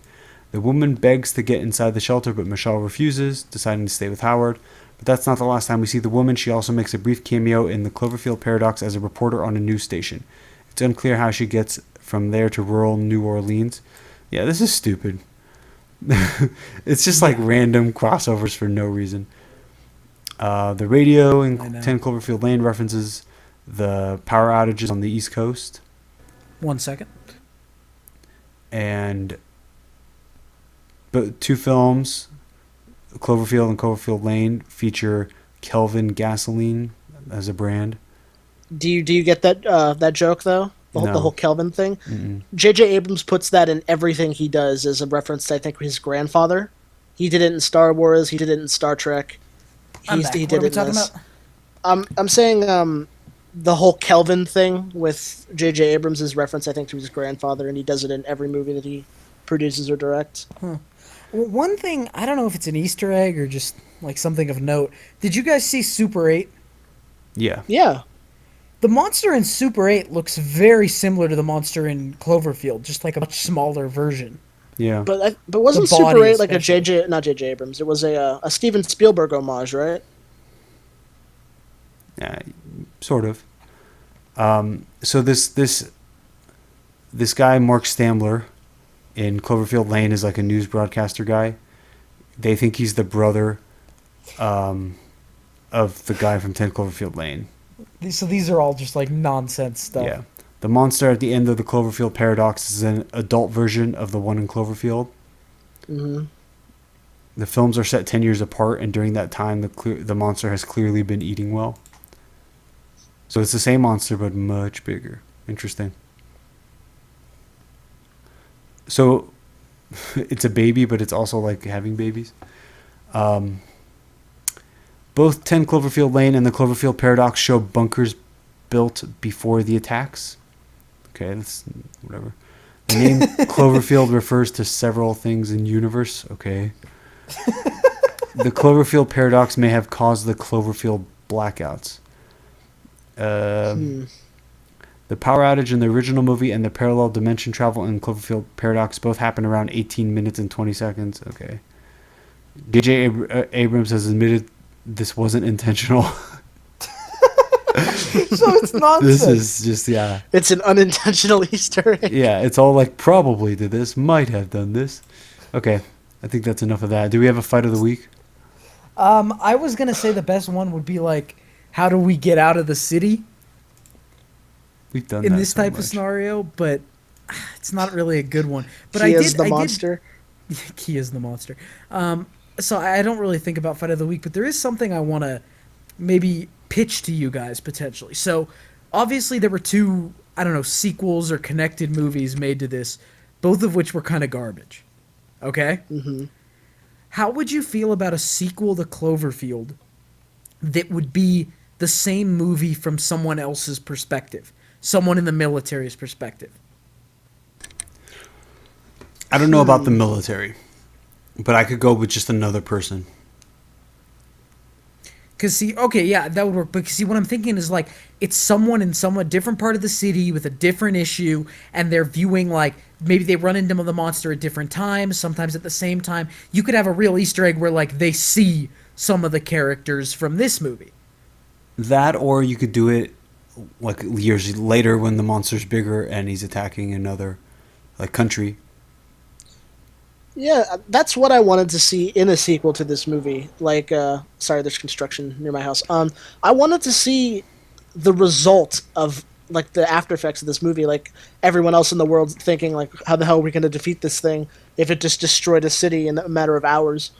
The woman begs to get inside the shelter, but Michelle refuses, deciding to stay with Howard. But that's not the last time we see the woman. She also makes a brief cameo in the Cloverfield Paradox as a reporter on a news station. It's unclear how she gets from there to rural New Orleans. Yeah, this is stupid. It's just like random crossovers for no reason. The radio in 10 Cloverfield Lane references the power outages on the East Coast. 1 second. But two films, Cloverfield and Cloverfield Lane, feature Kelvin gasoline as a brand. Do you get that joke though? The whole Kelvin thing. Mm-mm. J.J. Abrams puts that in everything he does as a reference to, I think, his grandfather. He did it in Star Wars. He did it in Star Trek. He did it in this. I'm saying the whole Kelvin thing with J.J. Abrams' reference, I think, to his grandfather, and he does it in every movie that he produces or directs. Huh. Well, one thing, I don't know if it's an Easter egg or just like something of note. Did you guys see Super 8? Yeah. Yeah. The monster in Super 8 looks very similar to the monster in Cloverfield, just like a much smaller version. Yeah. But wasn't Super 8 like not J.J. Abrams? It was a Steven Spielberg homage, right? Yeah, sort of. So this guy, Mark Stamler, in Cloverfield Lane is like a news broadcaster guy. They think he's the brother of the guy from 10 Cloverfield Lane. So these are all just like nonsense stuff. Yeah. The monster at the end of the Cloverfield Paradox is an adult version of the one in Cloverfield. Mm-hmm. The films are set 10 years apart, and during that time, the monster has clearly been eating well. So it's the same monster, but much bigger. Interesting. So it's a baby, but it's also like having babies. Both 10 Cloverfield Lane and the Cloverfield Paradox show bunkers built before the attacks. Okay, that's whatever. The name Cloverfield refers to several things in universe. Okay. The Cloverfield Paradox may have caused the Cloverfield blackouts. The power outage in the original movie and the parallel dimension travel in Cloverfield Paradox both happen around 18 minutes and 20 seconds. Okay. J.J. Abrams has admitted this wasn't intentional. So it's nonsense. This is just, yeah. It's an unintentional Easter egg. Yeah, it's all like, probably did this, might have done this. Okay, I think that's enough of that. Do we have a fight of the week? I was going to say the best one would be like, how do we get out of the city? We've done in that this so type much. of scenario, but it's not really a good one. But He is the monster. He is the monster. So I don't really think about fight of the week, but there is something I want to maybe pitch to you guys potentially. So obviously there were two, I don't know, sequels or connected movies made to this, both of which were kind of garbage. Okay? Mm-hmm. How would you feel about a sequel to Cloverfield that would be the same movie from someone else's perspective? someone in the military's perspective. I don't know about the military, but I could go with just another person. Because see, okay, yeah, that would work. But see, what I'm thinking is like it's someone in somewhat different part of the city with a different issue, and they're viewing like maybe they run into the monster at different times, sometimes at the same time. You could have a real Easter egg where like they see some of the characters from this movie. That, or you could do it like years later when the monster's bigger and he's attacking another like country. Yeah, that's what I wanted to see in a sequel to this movie. Like, sorry, there's construction near my house. I wanted to see the result of like the after effects of this movie. Like everyone else in the world thinking, like, how the hell are we going to defeat this thing if it just destroyed a city in a matter of hours?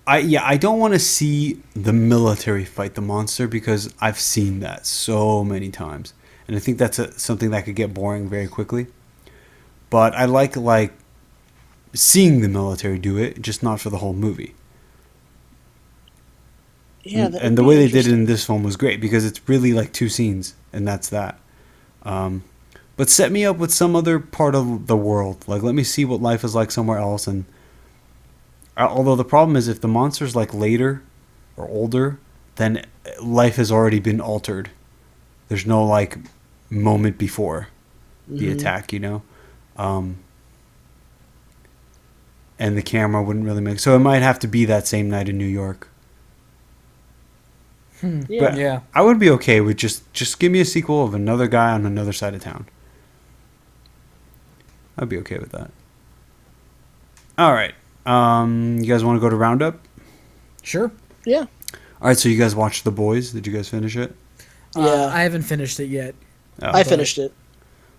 I don't want to see the military fight the monster because I've seen that so many times, and I think that's something that could get boring very quickly. But I like seeing the military do it, just not for the whole movie. Yeah, and the way they did it in this film was great because it's really like 2 scenes, and that's that. But set me up with some other part of the world. Like, let me see what life is like somewhere else. And although the problem is if the monster's like later or older, then life has already been altered. There's no like moment before the attack, you know? And the camera wouldn't really make... So it might have to be that same night in New York. But Yeah. I would be okay with just give me a sequel of another guy on another side of town. I'd be okay with that. All right. You guys want to go to Roundup? Sure. Yeah. All right, so you guys watched The Boys. Did you guys finish it? Yeah. I haven't finished it yet. Oh. I finished it.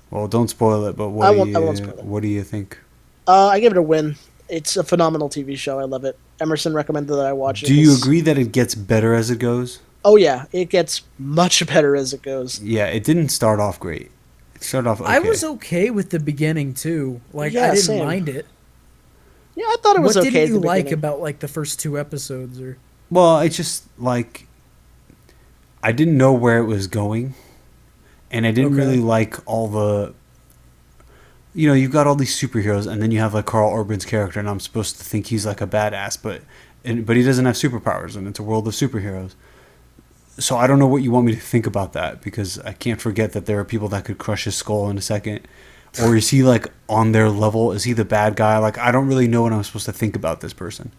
Well, don't spoil it, but I won't spoil it. What do you think? I give it a win. It's a phenomenal TV show. I love it. Emerson recommended that I watch it. Do you agree that it gets better as it goes? Oh, yeah. It gets much better as it goes. Yeah, it didn't start off great. It started off okay. I was okay with the beginning, too. Like, Yeah, I didn't same. mind it. Yeah, I thought it was What okay. didn't at you the like beginning. about, like, the first 2 episodes? Or Well, it's just, like... I didn't know where it was going. And I didn't Okay. really like all the... You know, you've got all these superheroes, and then you have, like, Carl Urban's character, and I'm supposed to think he's, like, a badass, but he doesn't have superpowers, and it's a world of superheroes. So I don't know what you want me to think about that, because I can't forget that there are people that could crush his skull in a second. Or is he, like, on their level? Is he the bad guy? Like, I don't really know what I'm supposed to think about this person.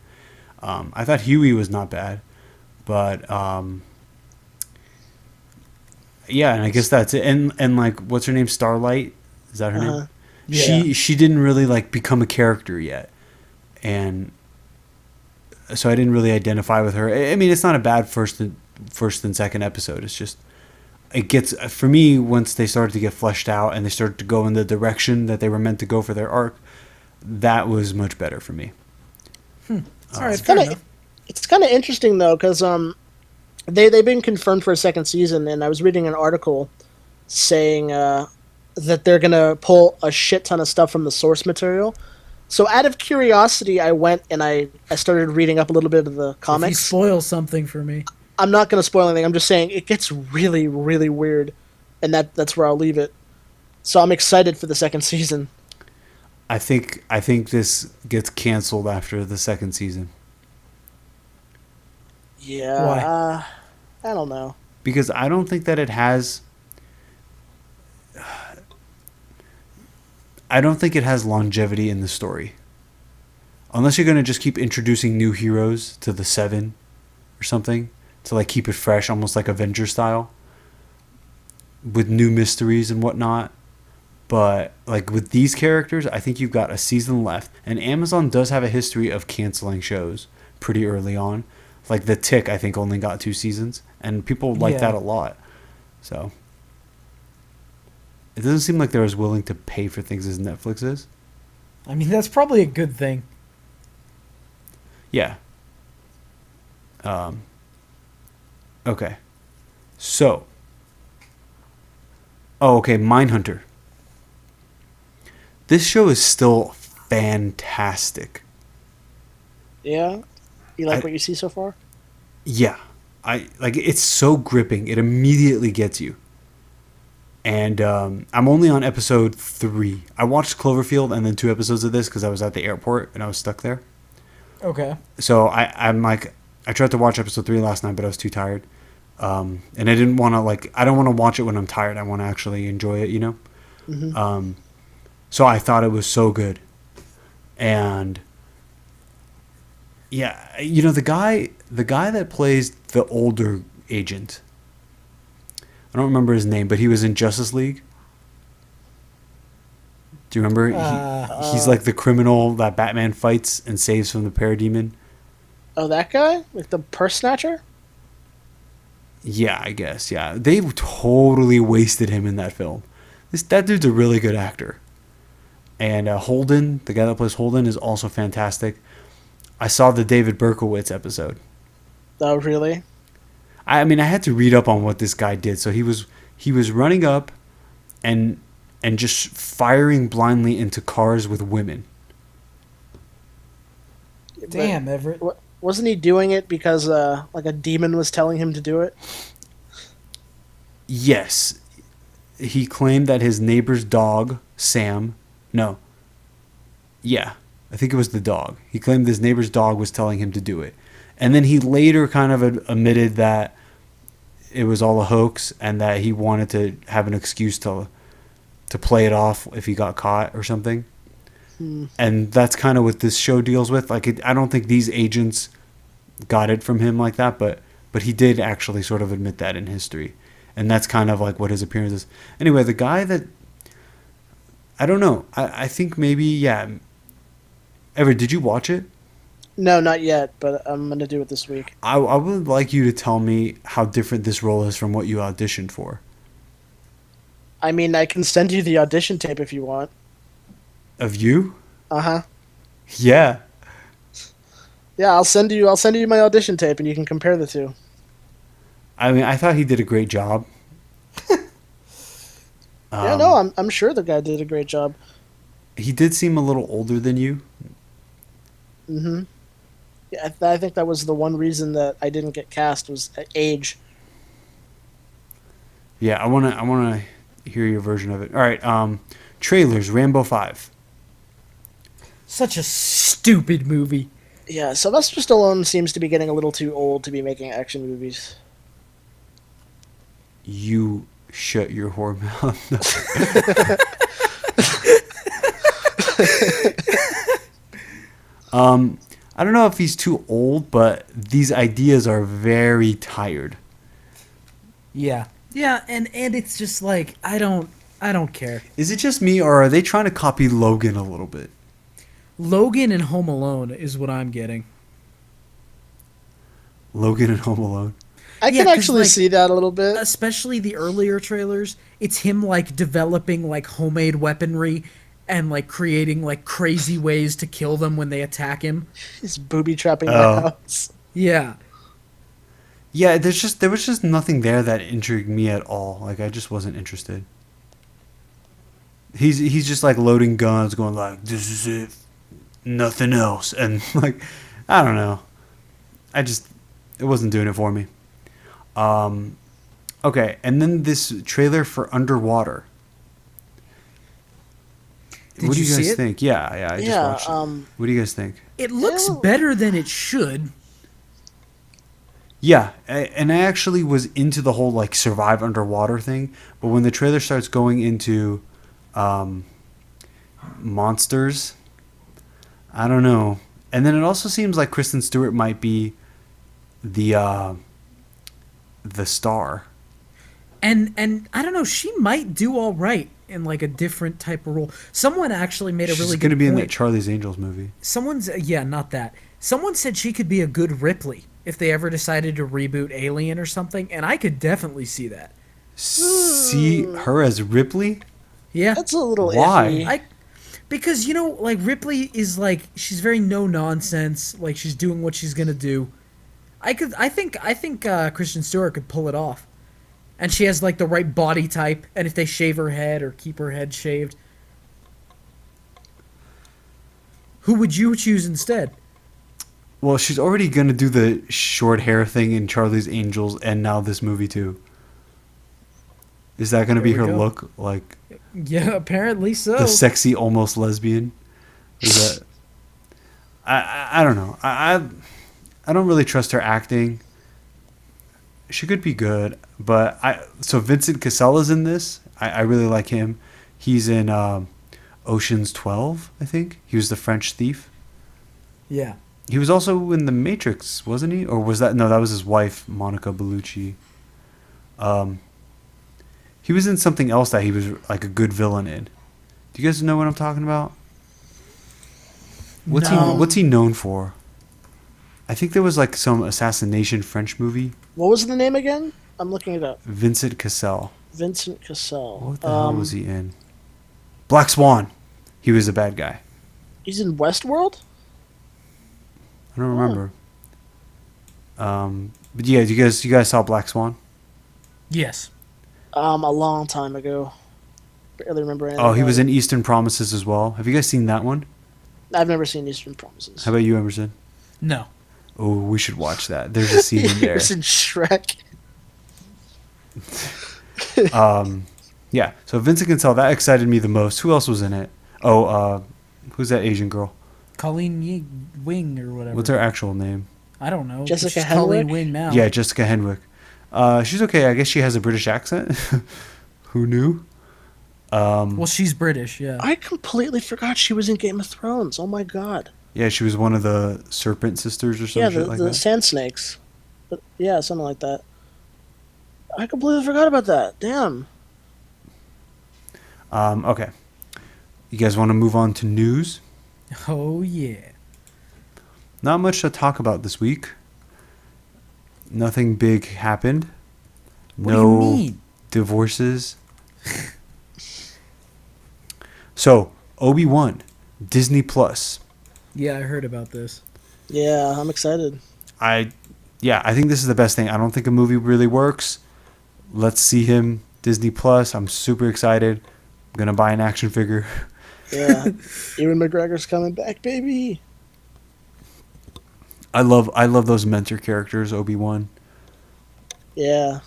I thought Huey was not bad, but... yeah, and I guess that's it. And like, what's her name? Starlight? Is that her name? Yeah. She didn't really like become a character yet, and so I didn't really identify with her. I mean, it's not a bad first and second episode. It's just it gets for me once they started to get fleshed out and they started to go in the direction that they were meant to go for their arc. That was much better for me. all right, fair enough. It's kind of interesting, though, because they've been confirmed for a second season, and I was reading an article saying that they're going to pull a shit ton of stuff from the source material. So out of curiosity, I went and I started reading up a little bit of the If you comics. spoil something for me. I'm not going to spoil anything. I'm just saying it gets really, really weird, and that's where I'll leave it. So I'm excited for the second season. I think this gets canceled after the second season Yeah. Why? I don't know. because I don't think that it has. I don't think it has longevity in the story. Unless you're going to just keep introducing new heroes to the 7 or something to like keep it fresh, almost like Avengers style with new mysteries and whatnot. But like with these characters, I think you've got a season left, and Amazon does have a history of canceling shows pretty early on. Like The Tick, I think only got 2 seasons, and people like Yeah. that a lot. So it doesn't seem like they're as willing to pay for things as Netflix is. I mean, that's probably a good thing. Yeah. Okay. So. Oh, okay. Mindhunter. This show is still fantastic. Yeah? You like what you see so far? Yeah. It's so gripping. It immediately gets you. And I'm only on episode 3. I watched Cloverfield and then 2 episodes of this because I was at the airport and I was stuck there. Okay. So I'm like, I tried to watch episode 3 last night, but I was too tired. And I didn't want to I don't want to watch it when I'm tired. I want to actually enjoy it, you know? Mm-hmm. So I thought it was so good. And yeah, you know, the guy that plays the older agent, I don't remember his name, but he was in Justice League. Do you remember? He's like the criminal that Batman fights and saves from the parademon. Oh, that guy? Like the purse snatcher? Yeah, I guess. Yeah, they totally wasted him in that film. That dude's a really good actor. And Holden, the guy that plays Holden, is also fantastic. I saw the David Berkowitz episode. Oh, really? I mean, I had to read up on what this guy did. So he was running up and just firing blindly into cars with women. Damn, Everett. Wasn't he doing it because like a demon was telling him to do it? Yes. He claimed that his neighbor's dog, Sam... No. Yeah. I think it was the dog. He claimed his neighbor's dog was telling him to do it. And then he later kind of admitted that it was all a hoax and that he wanted to have an excuse to play it off if he got caught or something. And that's kind of what this show deals with. Like, I don't think these agents got it from him like that, but he did actually sort of admit that in history. And that's kind of like what his appearance is. Anyway, the guy that... I don't know. I think maybe, yeah. Everett, did you watch it? No, not yet, but I'm going to do it this week. I would like you to tell me how different this role is from what you auditioned for. I mean, I can send you the audition tape if you want. Of you? Uh-huh. Yeah. Yeah, I'll send you my audition tape and you can compare the two. I mean, I thought he did a great job. Yeah, no, I'm sure the guy did a great job. He did seem a little older than you. Mm-hmm. Yeah, I think that was the one reason that I didn't get cast was age. Yeah, I wanna hear your version of it. All right, trailers. Rambo 5. Such a stupid movie. Yeah, Sylvester Stallone seems to be getting a little too old to be making action movies. You shut your whore mouth. I don't know if he's too old, but these ideas are very tired. Yeah. Yeah, and it's just like I don't care. Is it just me, or are they trying to copy Logan a little bit? Logan and Home Alone is what I'm getting. Logan and Home Alone. I can actually see that a little bit. Especially the earlier trailers. It's him like developing like homemade weaponry and like creating like crazy ways to kill them when they attack him. He's booby trapping the house. Yeah. Yeah, there was just nothing there that intrigued me at all. Like, I just wasn't interested. He's just like loading guns, going like, "This is it, nothing else," and like, I don't know. It wasn't doing it for me. Okay, and then this trailer for Underwater. What do you guys think? Yeah, I just watched it. What do you guys think? It looks better than it should. Yeah, and I actually was into the whole like survive underwater thing, but when the trailer starts going into monsters, I don't know. And then it also seems like Kristen Stewart might be the star. And I don't know, she might do all right in like a different type of role. Someone actually made a really good point. She's going to be in that Charlie's Angels movie. Not that. Someone said she could be a good Ripley if they ever decided to reboot Alien or something, and I could definitely see that. See her as Ripley? Yeah. That's a little Why? iffy. Because, you know, like, Ripley is, like, she's very no-nonsense. Like, she's doing what she's gonna do. I think Kristen Stewart could pull it off. And she has, like, the right body type, and if they shave her head or keep her head shaved. Who would you choose instead? Well, she's already going to do the short hair thing in Charlie's Angels and now this movie, too. Is that going to be There her we go. look? Like Yeah, apparently so. the sexy, almost lesbian? Is that? I don't know. I don't really trust her acting. She could be good, but so Vincent Casella's in this. I really like him. He's in Ocean's 12, I think. He was the French thief. Yeah. He was also in The Matrix, wasn't he? Or was that... No, that was his wife, Monica Bellucci. He was in something else that he was like a good villain in. Do you guys know what I'm talking about? What's he known for? I think there was like some assassination French movie. What was the name again? I'm looking it up. Vincent Cassel. Vincent Cassel. What the hell was he in? Black Swan. He was a bad guy. He's in Westworld? I don't remember. But yeah, you guys saw Black Swan? Yes. A long time ago. Barely remember anything. Oh, he about was it. in Eastern Promises as well. Have you guys seen that one? I've never seen Eastern Promises. How about you, Emerson? No. Oh, we should watch that. There's a scene in He there. was in Shrek. Yeah. So Vincent Cassel, that excited me the most. Who else was in it? Oh, who's that Asian girl? Colleen Wing or whatever. What's her actual name? I don't know. Jessica She's Colleen Henwick? Wing now. Yeah, Jessica Henwick. She's okay. I guess she has a British accent. Who knew? Well, she's British, yeah. I completely forgot she was in Game of Thrones. Oh my god. Yeah, she was one of the Serpent Sisters or some Yeah, shit the, like the that. Sand Snakes. But, yeah, something like that. I completely forgot about that. Damn. Okay. You guys want to move on to news? Oh, yeah. Not much to talk about this week. Nothing big happened. What do you mean? Divorces. So, Obi-Wan, Disney Plus. Yeah, I heard about this. Yeah, I'm excited. I think this is the best thing. I don't think a movie really works. Let's see him, Disney Plus. I'm super excited. I'm going to buy an action figure. Yeah. Ewan McGregor's coming back, baby. I love those mentor characters, Obi-Wan. Yeah.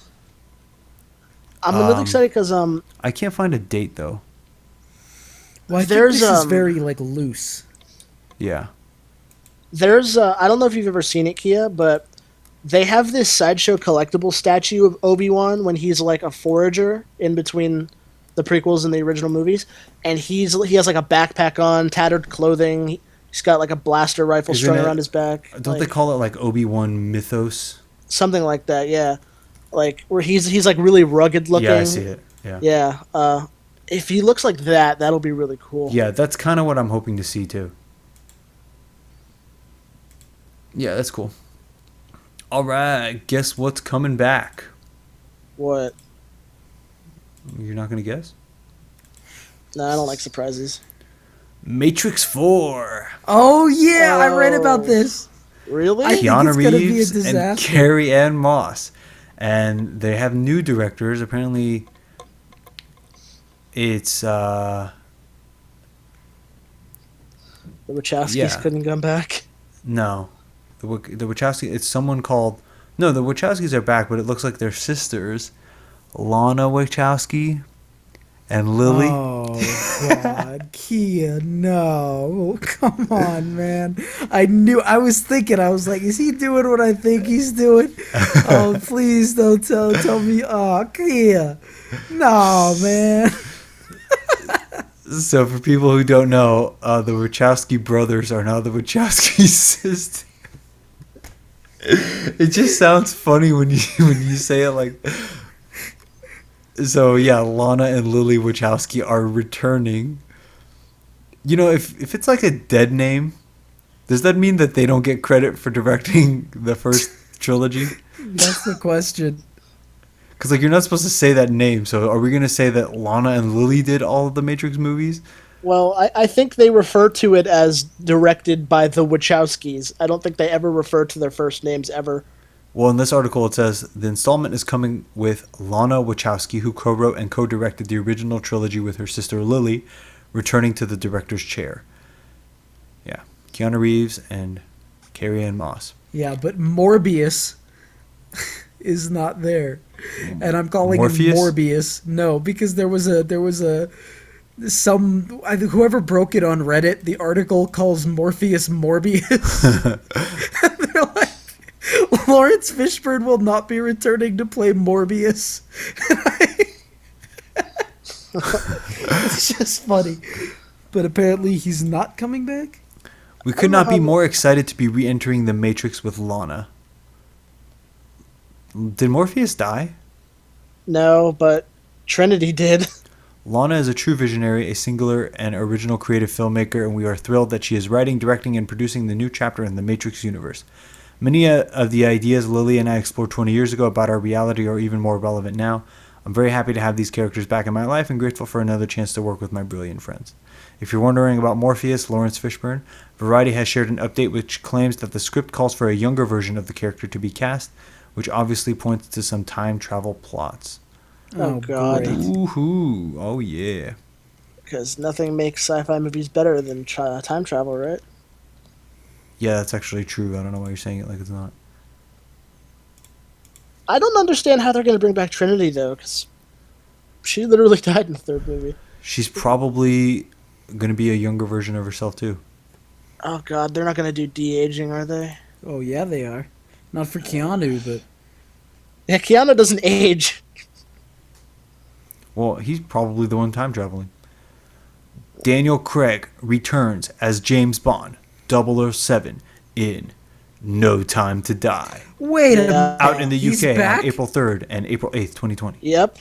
I'm a little excited because I can't find a date though. Well, I There's, think this is very, like, loose. Yeah. there's I don't know if you've ever seen it, Kia, but they have this sideshow collectible statue of Obi-Wan when he's like a forager in between the prequels and the original movies, and he has like a backpack on, tattered clothing. He's got like a blaster rifle Isn't strung it- around his back. Don't they call it like Obi-Wan Mythos? Something like that? Yeah, like where he's like really rugged looking. Yeah, I see it. Yeah. Yeah. If he looks like that, that'll be really cool. Yeah, that's kind of what I'm hoping to see too. Yeah, that's cool. All right, guess what's coming back? What? You're not gonna guess? No, I don't like surprises. Matrix 4. Oh, yeah, I read about Oh. this. Really? I think Keanu it's gonna be a Reeves and disaster. Carrie Ann Moss, and they have new directors. Apparently, it's The Wachowskis Yeah. couldn't come back. no, the Wachowski. It's someone called no. The Wachowskis are back, but it looks like they're sisters, Lana Wachowski and Lily. Oh, God. Kia, no. Come on, man. I was like, is he doing what I think he's doing? Oh, please don't tell me. Oh, Kia. No, man. So, for people who don't know, the Wachowski brothers are now the Wachowski sisters. It just sounds funny when you say it like. So yeah, Lana and Lily Wachowski are returning. You know, if it's like a dead name, does that mean that they don't get credit for directing the first trilogy? That's the question. Because like you're not supposed to say that name. So are we gonna say that Lana and Lily did all of the Matrix movies? Well, I think they refer to it as directed by the Wachowskis. I don't think they ever refer to their first names ever. Well, in this article it says the installment is coming with Lana Wachowski, who co-wrote and co-directed the original trilogy with her sister Lily, returning to the director's chair. Yeah, Keanu Reeves and Carrie Ann Moss. Yeah, but Morbius is not there, and I'm calling Morpheus? him Morbius. No, because there was a whoever broke it on Reddit. The article calls Morpheus Morbius. And they're like, Lawrence Fishburne will not be returning to play Morbius. It's just funny, but apparently he's not coming back. We could not be more excited to be re-entering the Matrix with Lana. Did Morpheus die? No, but Trinity did. Lana is a true visionary, a singular and original creative filmmaker, and we are thrilled that she is writing, directing, and producing the new chapter in the Matrix universe. Many of the ideas Lily and I explored 20 years ago about our reality are even more relevant now. I'm very happy to have these characters back in my life and grateful for another chance to work with my brilliant friends. If you're wondering about Morpheus, Lawrence Fishburne, Variety has shared an update which claims that the script calls for a younger version of the character to be cast, which obviously points to some time travel plots. Oh, God. Great. Woohoo! Oh, yeah. Because nothing makes sci-fi movies better than time travel, right? Yeah, that's actually true. I don't know why you're saying it like it's not. I don't understand how they're going to bring back Trinity, though, because she literally died in the third movie. She's probably going to be a younger version of herself, too. Oh, God, they're not going to do de-aging, are they? Oh yeah, they are. Not for Keanu, but Yeah, Keanu doesn't age. Well, he's probably the one time traveling. Daniel Craig returns as James Bond 007 in No Time to Die. wait a minute. Out in the He's UK back? on April 3rd and April 8th, 2020. Yep.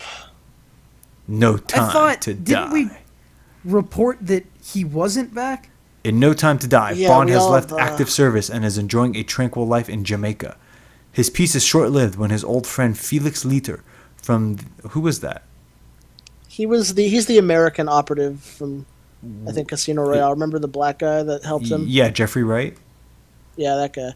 No Time to didn't Die. we report that he wasn't back? In No Time to Die, Yeah, Bond we has all left have, active service and is enjoying a tranquil life in Jamaica. His peace is short-lived when his old friend Felix Leiter from... Who was that? He's the American operative from, I think, Casino Royale. Remember the black guy that helped him? Yeah, Jeffrey Wright. Yeah, that guy.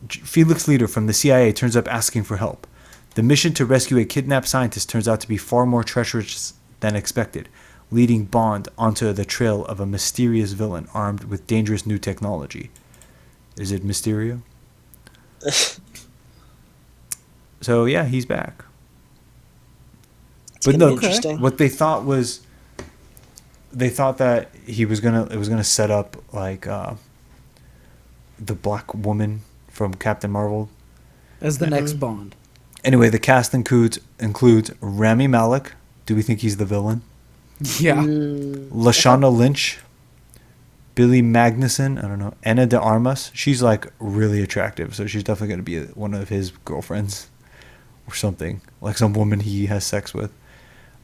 Felix Leiter from the CIA turns up asking for help. The mission to rescue a kidnapped scientist turns out to be far more treacherous than expected, leading Bond onto the trail of a mysterious villain armed with dangerous new technology. Is it Mysterio? So yeah, he's back. But no, interesting. what they thought was, they thought that it was gonna set up like the black woman from Captain Marvel. As the next Bond. Anyway, the cast includes Rami Malek. Do we think he's the villain? Yeah. Lashana Lynch, Billy Magnuson, I don't know, Anna de Armas. She's like really attractive, so she's definitely going to be one of his girlfriends or something, like some woman he has sex with.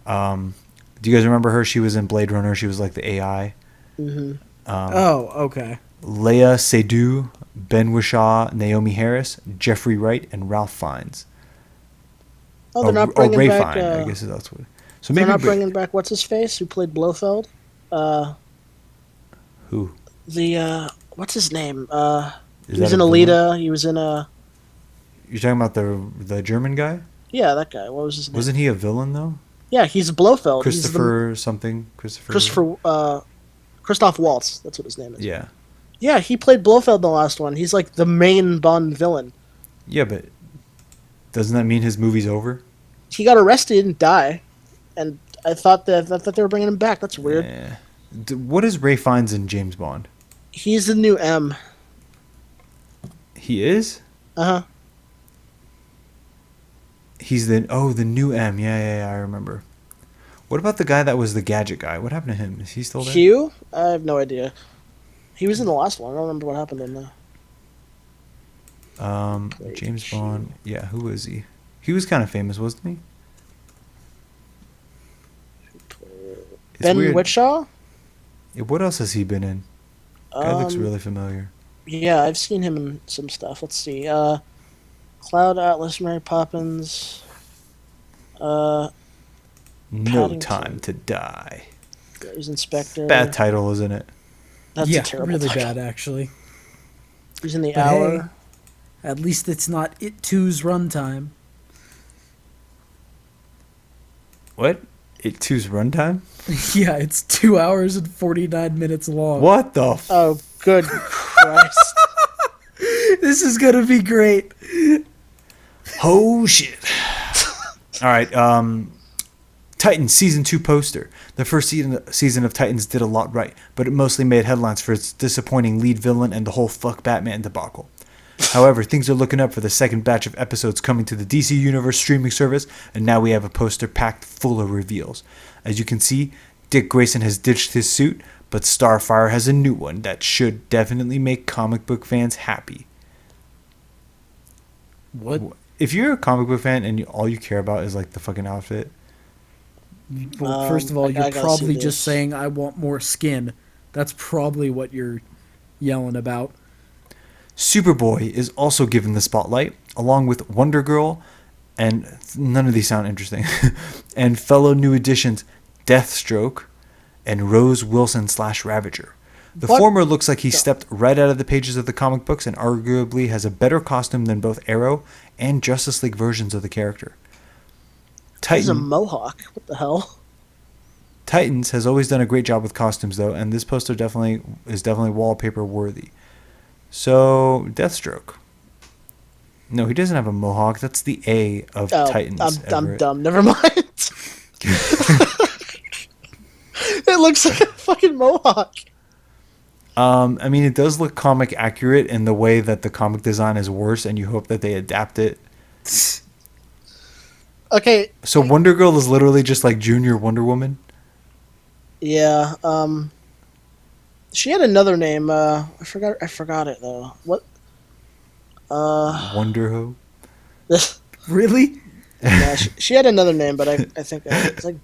Do you guys remember her? She was in Blade Runner. She was like the AI. Oh, okay. Leia Seydoux, Ben Whishaw, Naomi Harris, Jeffrey Wright, and Ralph Fiennes. Oh, they're not bringing Ray back. Fiennes, I guess that's what. So They're maybe not bringing back what's his face who played Blofeld. Who? The what's his name? Is He was that in a villain? Alita. He was in a. You're talking about the German guy? Yeah, that guy. What was his name? Wasn't he a villain though? Yeah, he's Blofeld. He's Christopher something. Christoph Waltz. That's what his name is. Yeah. Yeah, he played Blofeld in the last one. He's like the main Bond villain. Yeah, but doesn't that mean his movie's over? He got arrested and died, and I thought they were bringing him back. That's weird. Yeah. What is Ray Fiennes in James Bond? He's the new M. He is? Uh huh. He's the new M. Yeah, I remember. What about the guy that was the gadget guy? What happened to him? Is he still there? Hugh? I have no idea. He was in the last one. I don't remember what happened to him though. James Bond. Yeah, who is he? He was kind of famous, wasn't he? It's Ben weird. Whishaw? Yeah, what else has he been in? Guy looks really familiar. Yeah, I've seen him in some stuff. Let's see. Cloud Atlas, Mary Poppins. No Paddington. Time to Die. He's Inspector. Bad title, isn't it? That's yeah, a terrible really title. bad, actually. He's in the But hour. hey, at least it's not It 2's runtime. What? It 2's runtime? Yeah, it's 2 hours and 49 minutes long. What the? Oh, good Christ. This is gonna be great. Oh shit. All right. Titans Season 2 poster. The first season of Titans did a lot right, but it mostly made headlines for its disappointing lead villain and the whole fuck Batman debacle. However, things are looking up for the second batch of episodes coming to the DC Universe streaming service, and now we have a poster packed full of reveals. As you can see, Dick Grayson has ditched his suit, but Starfire has a new one that should definitely make comic book fans happy. What? If you're a comic book fan and all you care about is like the fucking outfit, Well, first of all, I you're gotta probably see just this. saying, I want more skin. That's probably what you're yelling about. Superboy is also given the spotlight, along with Wonder Girl, and none of these sound interesting, and fellow new additions Deathstroke and Rose Wilson / Ravager. The What former looks like he stepped right out of the pages of the comic books and arguably has a better costume than both Arrow and Justice League versions of the character. He's a mohawk. What the hell? Titans has always done a great job with costumes, though, and this poster is definitely wallpaper worthy. So, Deathstroke. No, he doesn't have a mohawk. That's the A of Titans. I'm dumb. Never mind. It looks like a fucking mohawk. I mean, it does look comic accurate in the way that the comic design is worse, and you hope that they adapt it. Okay. So Wonder Girl is literally just like Junior Wonder Woman? Yeah. She had another name. I forgot it though. What? Wonder Ho? Really? Yeah, she had another name, but I think it's like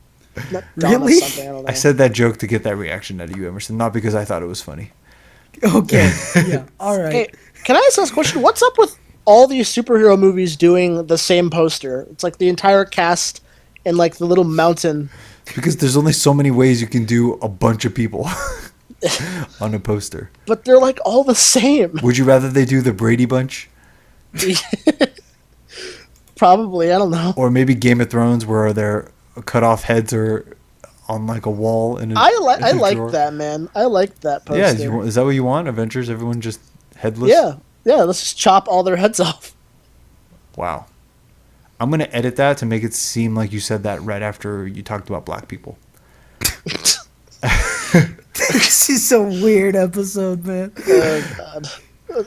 not Donna Really? something. I don't know. I said that joke to get that reaction out of you, Emerson, not because I thought it was funny. Okay. Yeah. All right. Hey, can I ask this question? What's up with all these superhero movies doing the same poster? It's like the entire cast in like the little mountain. Because there's only so many ways you can do a bunch of people on a poster. But they're like all the same. Would you rather they do the Brady Bunch? Probably, I don't know. Or maybe Game of Thrones where their cut off heads are on like a wall in a I in a like drawer? that, man. I like that poster. Yeah, is that what you want? Avengers, everyone just headless? Yeah, let's just chop all their heads off. Wow. I'm going to edit that to make it seem like you said that right after you talked about black people. This is a weird episode, man. Oh, God.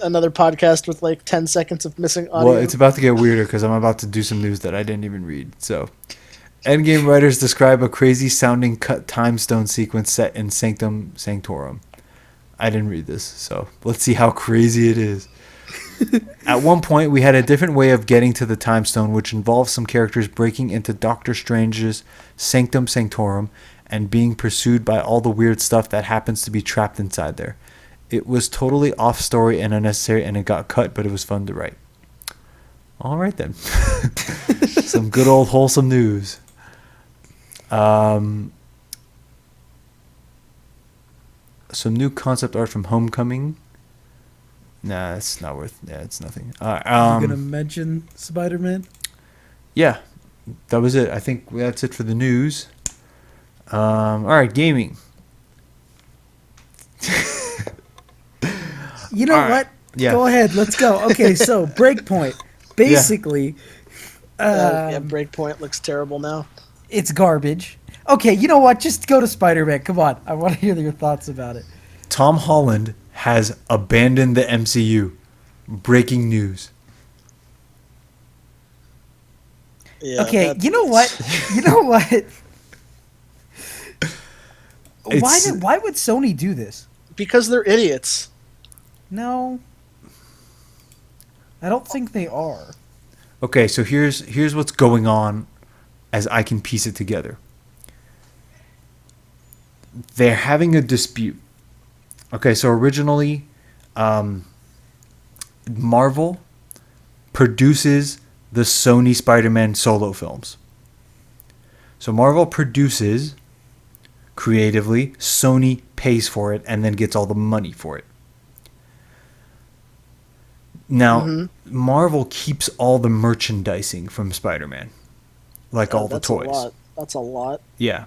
Another podcast with like 10 seconds of missing audio. Well, it's about to get weirder because I'm about to do some news that I didn't even read. So, Endgame writers describe a crazy sounding cut time stone sequence set in Sanctum Sanctorum. I didn't read this, so let's see how crazy it is. At one point, we had a different way of getting to the time stone, which involved some characters breaking into Doctor Strange's Sanctum Sanctorum and being pursued by all the weird stuff that happens to be trapped inside there. It was totally off story and unnecessary, and it got cut, but it was fun to write. All right, then. Some good old wholesome news. Some new concept art from Homecoming. Nah, it's not worth. Yeah, it's nothing. You gonna mention Spider-Man? Yeah, that was it. I think that's it for the news. All right, gaming. You know All right. what? Yeah. Go ahead. Let's go. Okay, so Breakpoint. Basically, Breakpoint looks terrible now. it's garbage. Okay, you know what? Just go to Spider-Man. Come on. I want to hear your thoughts about it. Tom Holland has abandoned the MCU. Breaking news. Yeah, Okay, you know what? You know what? It's- Why would Sony do this? because they're idiots. No. I don't think they are. Okay, so here's what's going on as I can piece it together. They're having a dispute. Okay, so originally, Marvel produces the Sony Spider-Man solo films. So Marvel produces creatively, Sony pays for it, and then gets all the money for it. Now, Marvel keeps all the merchandising from Spider-Man. Like all the That's toys. A lot. That's a lot. Yeah.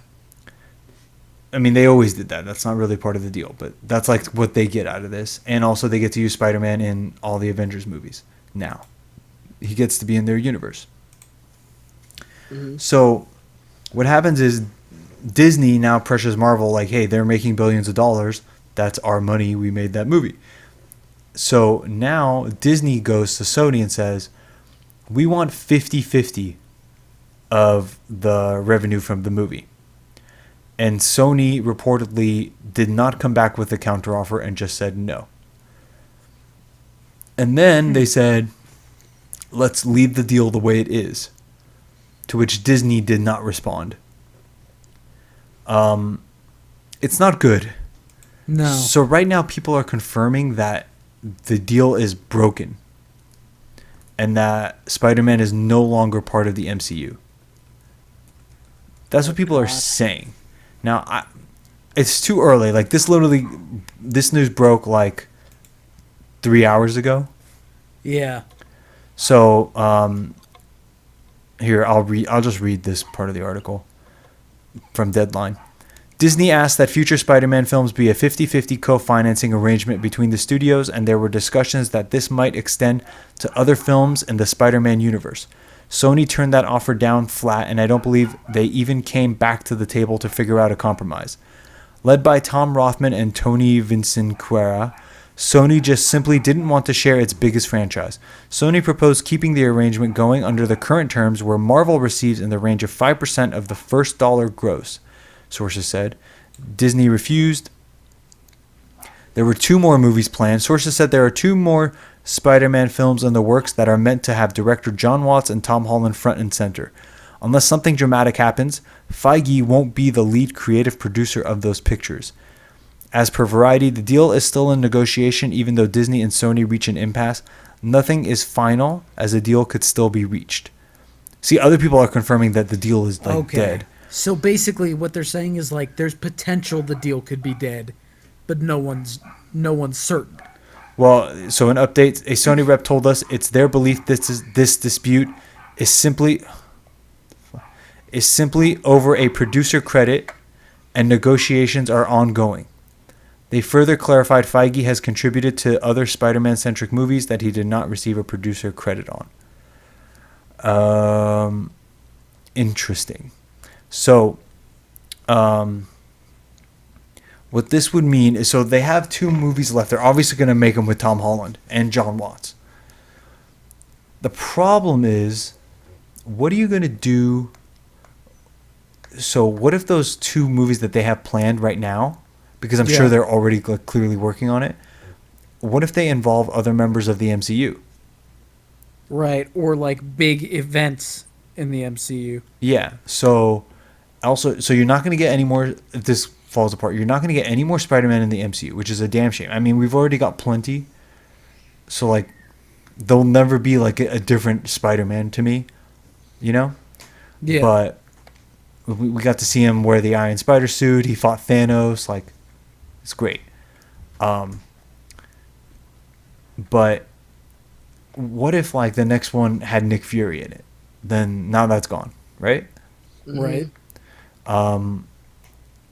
I mean, they always did that. That's not really part of the deal, but that's like what they get out of this. And also they get to use Spider-Man in all the Avengers movies now. he gets to be in their universe. So what happens is Disney now pressures Marvel like, hey, they're making billions of dollars. That's our money. We made that movie. So now Disney goes to Sony and says, we want 50-50 of the revenue from the movie. And Sony reportedly did not come back with a counteroffer and just said no. And then they said, let's leave the deal the way it is. To which Disney did not respond. It's not good. No. So right now people are confirming that the deal is broken. And that Spider-Man is no longer part of the MCU. That's what people are saying. Now, it's too early. Like, this news broke like 3 hours ago. Yeah. So, here, I'll just read this part of the article from Deadline. Disney asked that future Spider-Man films be a 50-50 co-financing arrangement between the studios, and there were discussions that this might extend to other films in the Spider-Man universe. Sony turned that offer down flat, and I don't believe they even came back to the table to figure out a compromise. Led by Tom Rothman and Tony Vinciquerra, Sony just simply didn't want to share its biggest franchise. Sony proposed keeping the arrangement going under the current terms, where Marvel receives in the range of 5% of the first dollar gross, sources said. Disney refused. There were 2 more movies planned. Sources said there are 2 more Spider-Man films in the works that are meant to have director John Watts and Tom Holland front and center. Unless something dramatic happens, Feige won't be the lead creative producer of those pictures. As per Variety, the deal is still in negotiation even though Disney and Sony reach an impasse. Nothing is final, as a deal could still be reached. See, other people are confirming that the deal is dead. So basically what they're saying is like there's potential the deal could be dead, but no one's certain. Well, so an update, a Sony rep told us it's their belief this dispute is simply over a producer credit and negotiations are ongoing. They further clarified Feige has contributed to other Spider-Man-centric movies that he did not receive a producer credit on. Interesting. So, what this would mean is, so they have 2 movies left. They're obviously going to make them with Tom Holland and John Watts. The problem is, what are you going to do? So what if those 2 movies that they have planned right now, because I'm sure they're already clearly working on it, what if they involve other members of the MCU? Right, or like big events in the MCU. Yeah, so you're not going to get any more, if this falls apart, you're not going to get any more Spider-Man in the MCU, which is a damn shame. I mean, we've already got plenty. So, like, there'll never be, like, a different Spider-Man to me, you know? Yeah. But we got to see him wear the Iron Spider suit. He fought Thanos. Like, it's great. But what if, like, the next one had Nick Fury in it? Then now that's gone, right? Right.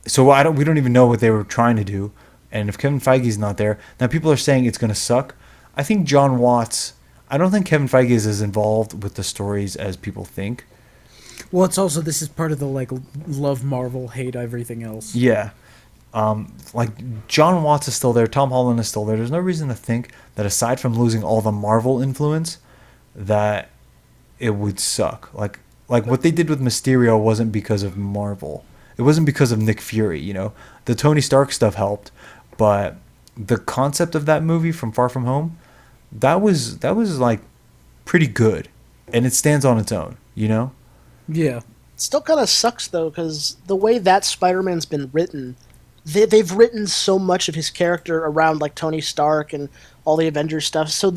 So we don't even know what they were trying to do. And if Kevin Feige's not there, now people are saying it's going to suck. I think John Watts, I don't think Kevin Feige is as involved with the stories as people think. Well, it's also, this is part of the, like, love Marvel, hate everything else. Yeah. Like, John Watts is still there. Tom Holland is still there. There's no reason to think that aside from losing all the Marvel influence, that it would suck. Like what they did with Mysterio wasn't because of Marvel. It wasn't because of Nick Fury, you know. The Tony Stark stuff helped, but the concept of that movie from Far From Home, that was like pretty good, and it stands on its own, you know. Yeah. Still kind of sucks though, because the way that Spider-Man's been written, they've written so much of his character around like Tony Stark and all the Avengers stuff. So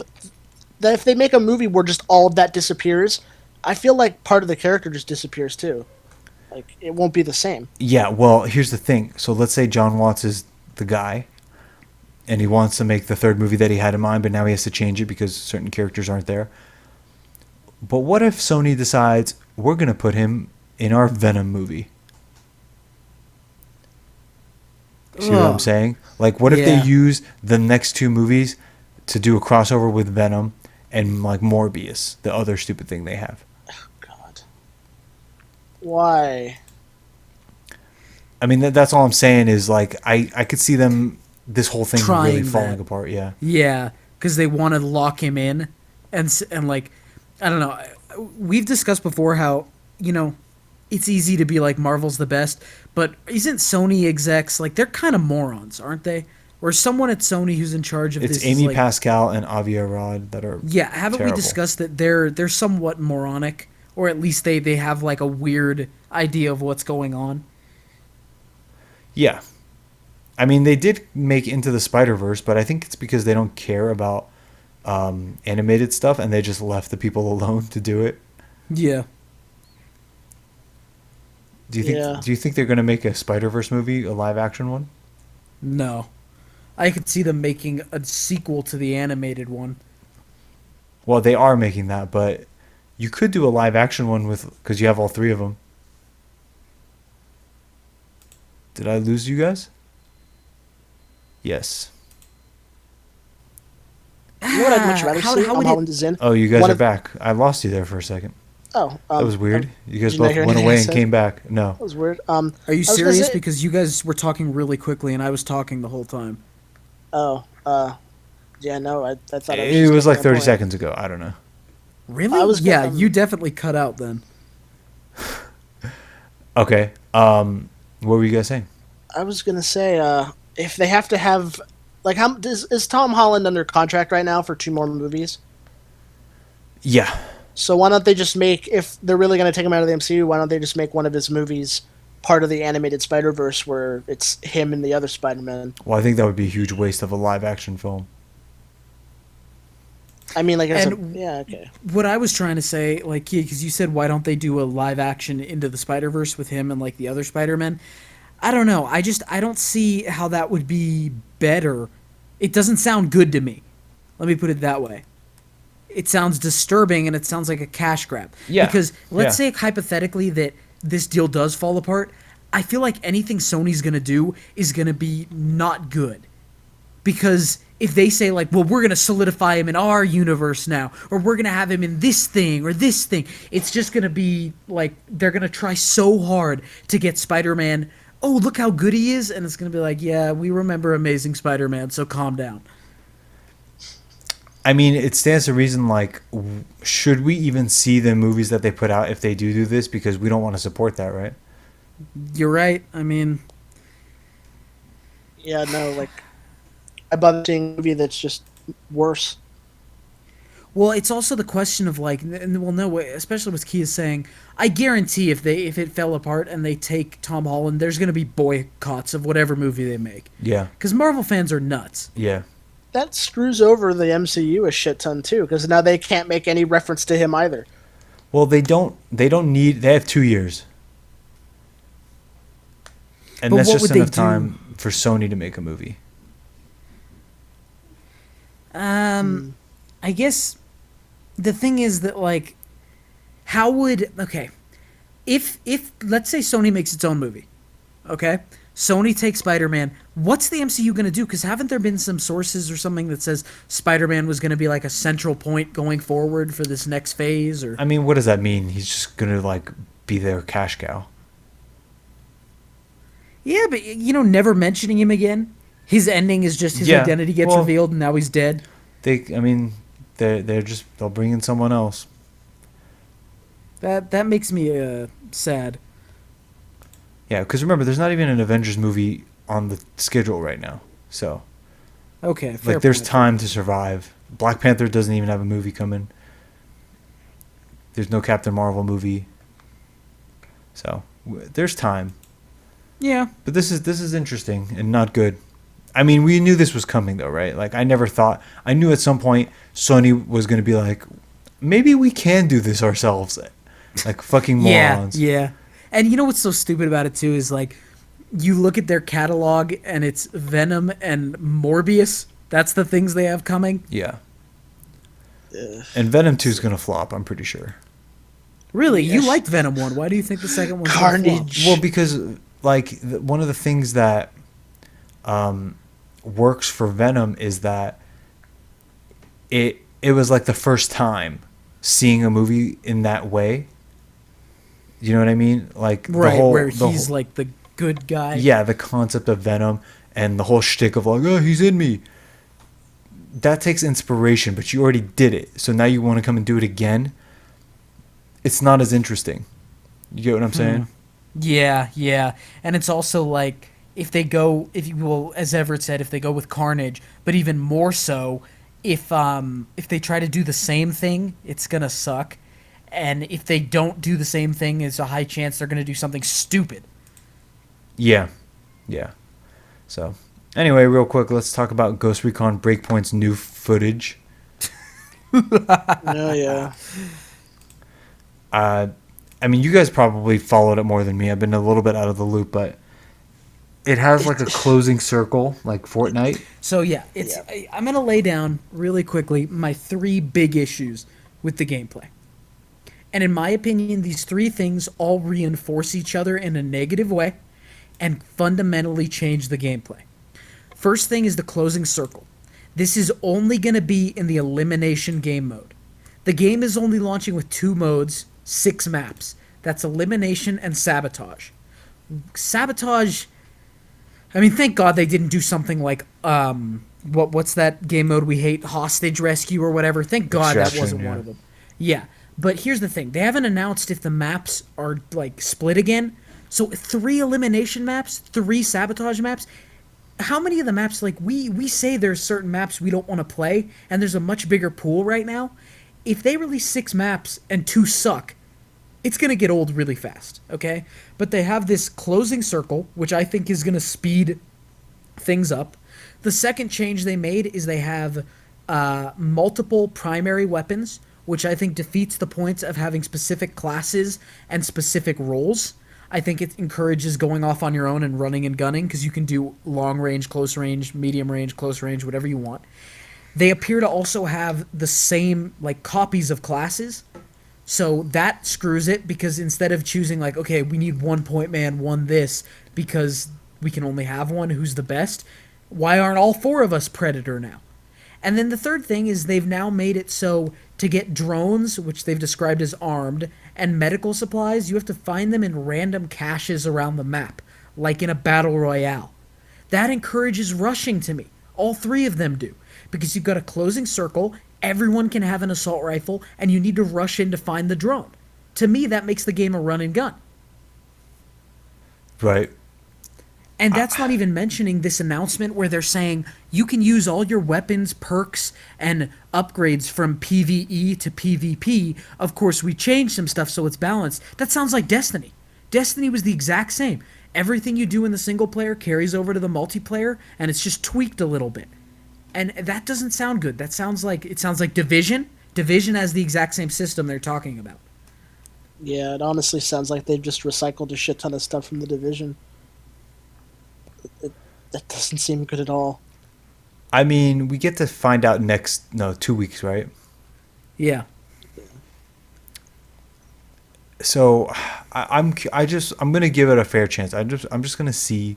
that if they make a movie where just all of that disappears, I feel like part of the character just disappears too. Like, it won't be the same. Yeah, well, here's the thing. So let's say John Watts is the guy, and he wants to make the 3rd movie that he had in mind, but now he has to change it because certain characters aren't there. But what if Sony decides, we're going to put him in our Venom movie? See what I'm saying? Like, what if they use the next 2 movies to do a crossover with Venom, and like Morbius, the other stupid thing they have. God. Why? I mean, that's all I'm saying is like I could see them this whole thing Trying really falling that. apart. Yeah. Yeah, because they want to lock him in, and like, I don't know. We've discussed before how it's easy to be like Marvel's the best, but isn't Sony execs like they're kind of morons, aren't they? Or someone at Sony who's in charge of It's this Amy is like, Pascal and Avi Arad that are haven't we terrible. discussed that they're somewhat moronic, or at least they have like a weird idea of what's going on? Yeah. I mean, they did make Into the Spider-Verse, but I think it's because they don't care about animated stuff, and they just left the people alone to do it. Yeah. Do you think they're going to make a Spider-Verse movie, a live-action one? No. I could see them making a sequel to the animated one. Well, they are making that, but you could do a live-action one because you have all three of them. Did I lose you guys? Yes. You know what I'd much rather see? Tom Holland is in. Oh, you guys are back. I lost you there for a second. Oh, that was weird. You guys did you not both hear went anything away I and said? came back. No. That was weird. Are you I was gonna serious? say- Because you guys were talking really quickly and I was talking the whole time. Oh, yeah, no, I thought I was It just was like making a 30 point. seconds ago. I don't know. Really? I was yeah, gonna- you definitely cut out then. Okay. What were you guys saying? I was gonna say, if they have to have, like, is Tom Holland under contract right now for 2 more movies? Yeah. So why don't they just make, if they're really gonna take him out of the MCU, why don't they just make one of his movies part of the animated Spider-Verse where it's him and the other Spider-Man? Well, I think that would be a huge waste of a live-action film. I mean, like, And- yeah, okay. What I was trying to say, like, yeah, because you said, why don't they do a live action Into the Spider-Verse with him and, like, the other Spider-Man? I don't know. I don't see how that would be better. It doesn't sound good to me. Let me put it that way. It sounds disturbing and it sounds like a cash grab. Yeah. Because let's Yeah. say hypothetically that this deal does fall apart. I feel like anything Sony's going to do is going to be not good. Because if they say, like, well, we're going to solidify him in our universe now, or we're going to have him in this thing or this thing, it's just going to be, like, they're going to try so hard to get Spider-Man, oh, look how good he is, and it's going to be like, yeah, we remember Amazing Spider-Man, so calm down. I mean, it stands to reason, like, should we even see the movies that they put out if they do this? Because we don't want to support that, right? You're right. I mean, Yeah, no, like, I bother seeing a movie that's just worse. well, it's also the question of, like, well, no, especially what Key is saying, I guarantee if it fell apart and they take Tom Holland, there's going to be boycotts of whatever movie they make. Yeah. Because Marvel fans are nuts. Yeah. That screws over the MCU a shit ton too, because now they can't make any reference to him either. Well, they have 2 years. And But that's what just would they enough do? time for Sony to make a movie. I guess the thing is that, like, if let's say Sony makes its own movie, okay? Sony takes Spider-Man. What's the MCU going to do? Because haven't there been some sources or something that says Spider-Man was going to be like a central point going forward for this next phase? Or I mean, what does that mean? He's just going to, like, be their cash cow. yeah, but never mentioning him again. His ending is just his identity gets revealed and now he's dead. They'll bring in someone else. That makes me sad. Yeah, because remember, there's not even an Avengers movie on the schedule right now. So, Okay, fair like, there's point. time to survive. Black Panther doesn't even have a movie coming. There's no Captain Marvel movie. So, there's time. Yeah. But this is interesting and not good. I mean, we knew this was coming, though, right? Like, I knew at some point Sony was going to be like, maybe we can do this ourselves. Like, fucking morons. Yeah. And you know what's so stupid about it too is, like, you look at their catalog and it's Venom and Morbius. That's the things they have coming. Yeah. And Venom 2 is going to flop, I'm pretty sure. Really? Yes. You liked Venom 1. Why do you think the second one's gonna flop? Carnage. Well, because, like, one of the things that works for Venom is that it was like the first time seeing a movie in that way. You know what I mean? Like Right, the whole, where he's like the good guy. yeah, the concept of Venom and the whole shtick of like, oh, he's in me. That takes inspiration, but you already did it. So now you want to come and do it again. It's not as interesting. You get what I'm saying? Yeah, yeah. And it's also like if you will, as Everett said, if they go with Carnage, but even more so, if they try to do the same thing, it's gonna suck. And if they don't do the same thing, there's a high chance they're gonna do something stupid. Yeah. Yeah. So, anyway, real quick, let's talk about Ghost Recon Breakpoint's new footage. Oh, yeah. I mean, you guys probably followed it more than me. I've been a little bit out of the loop, but it has like a closing circle, like Fortnite. So yeah, I'm gonna lay down really quickly my 3 big issues with the gameplay. And in my opinion, these 3 things all reinforce each other in a negative way and fundamentally change the gameplay. First thing is the closing circle. This is only going to be in the elimination game mode. The game is only launching with 2 modes, 6 maps. That's elimination and sabotage. Sabotage, I mean, thank God they didn't do something like, what's that game mode we hate? Hostage rescue or whatever. Thank God that wasn't one of them. Yeah. But here's the thing. They haven't announced if the maps are, like, split again. So 3 elimination maps, 3 sabotage maps. How many of the maps, like, we say there's certain maps we don't want to play, and there's a much bigger pool right now. If they release 6 maps and 2 suck, it's going to get old really fast, okay? But they have this closing circle, which I think is going to speed things up. The second change they made is they have multiple primary weapons, which I think defeats the points of having specific classes and specific roles. I think it encourages going off on your own and running and gunning because you can do long range, close range, medium range, close range, whatever you want. They appear to also have the same like copies of classes. So that screws it because instead of choosing like, okay, we need 1 point man, 1 this, because we can only have one who's the best, why aren't all 4 of us Predator now? And then the third thing is they've now made it so to get drones, which they've described as armed, and medical supplies, you have to find them in random caches around the map, like in a battle royale. That encourages rushing to me. All 3 of them do. Because you've got a closing circle, everyone can have an assault rifle, and you need to rush in to find the drone. To me, that makes the game a run and gun. Right. And that's not even mentioning this announcement where they're saying you can use all your weapons, perks, and upgrades from PvE to PvP. Of course, we changed some stuff so it's balanced. That sounds like Destiny. Destiny was the exact same. Everything you do in the single player carries over to the multiplayer, and it's just tweaked a little bit. And that doesn't sound good. That sounds like Division. Division has the exact same system they're talking about. Yeah, it honestly sounds like they've just recycled a shit ton of stuff from the Division. That doesn't seem good at all. I mean, we get to find out 2 weeks, right? Yeah. So I'm gonna give it a fair chance. I'm just gonna see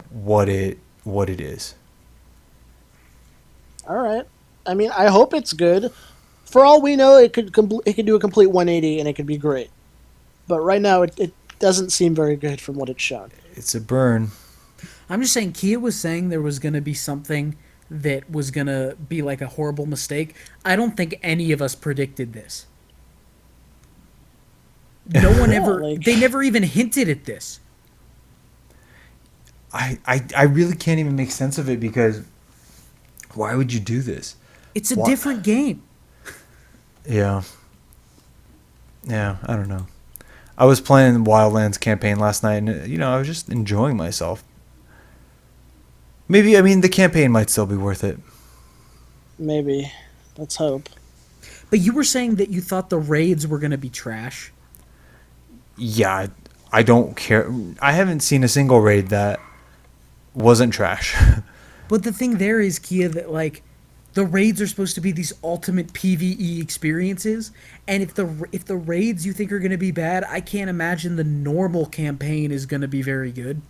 what it is. All right. I mean, I hope it's good. For all we know, it could do a complete 180 and it could be great. But right now, it doesn't seem very good from what it's shown. It's a burn. I'm just saying, Kia was saying there was going to be something that was going to be like a horrible mistake. I don't think any of us predicted this. No one they never even hinted at this. I really can't even make sense of it because why would you do this? It's a different game. Yeah. Yeah, I don't know. I was playing Wildlands campaign last night and, I was just enjoying myself. Maybe, the campaign might still be worth it. Maybe. Let's hope. But you were saying that you thought the raids were going to be trash. Yeah, I don't care. I haven't seen a single raid that wasn't trash. But the thing there is, Kia, that, like, the raids are supposed to be these ultimate PvE experiences, and if the raids you think are going to be bad, I can't imagine the normal campaign is going to be very good.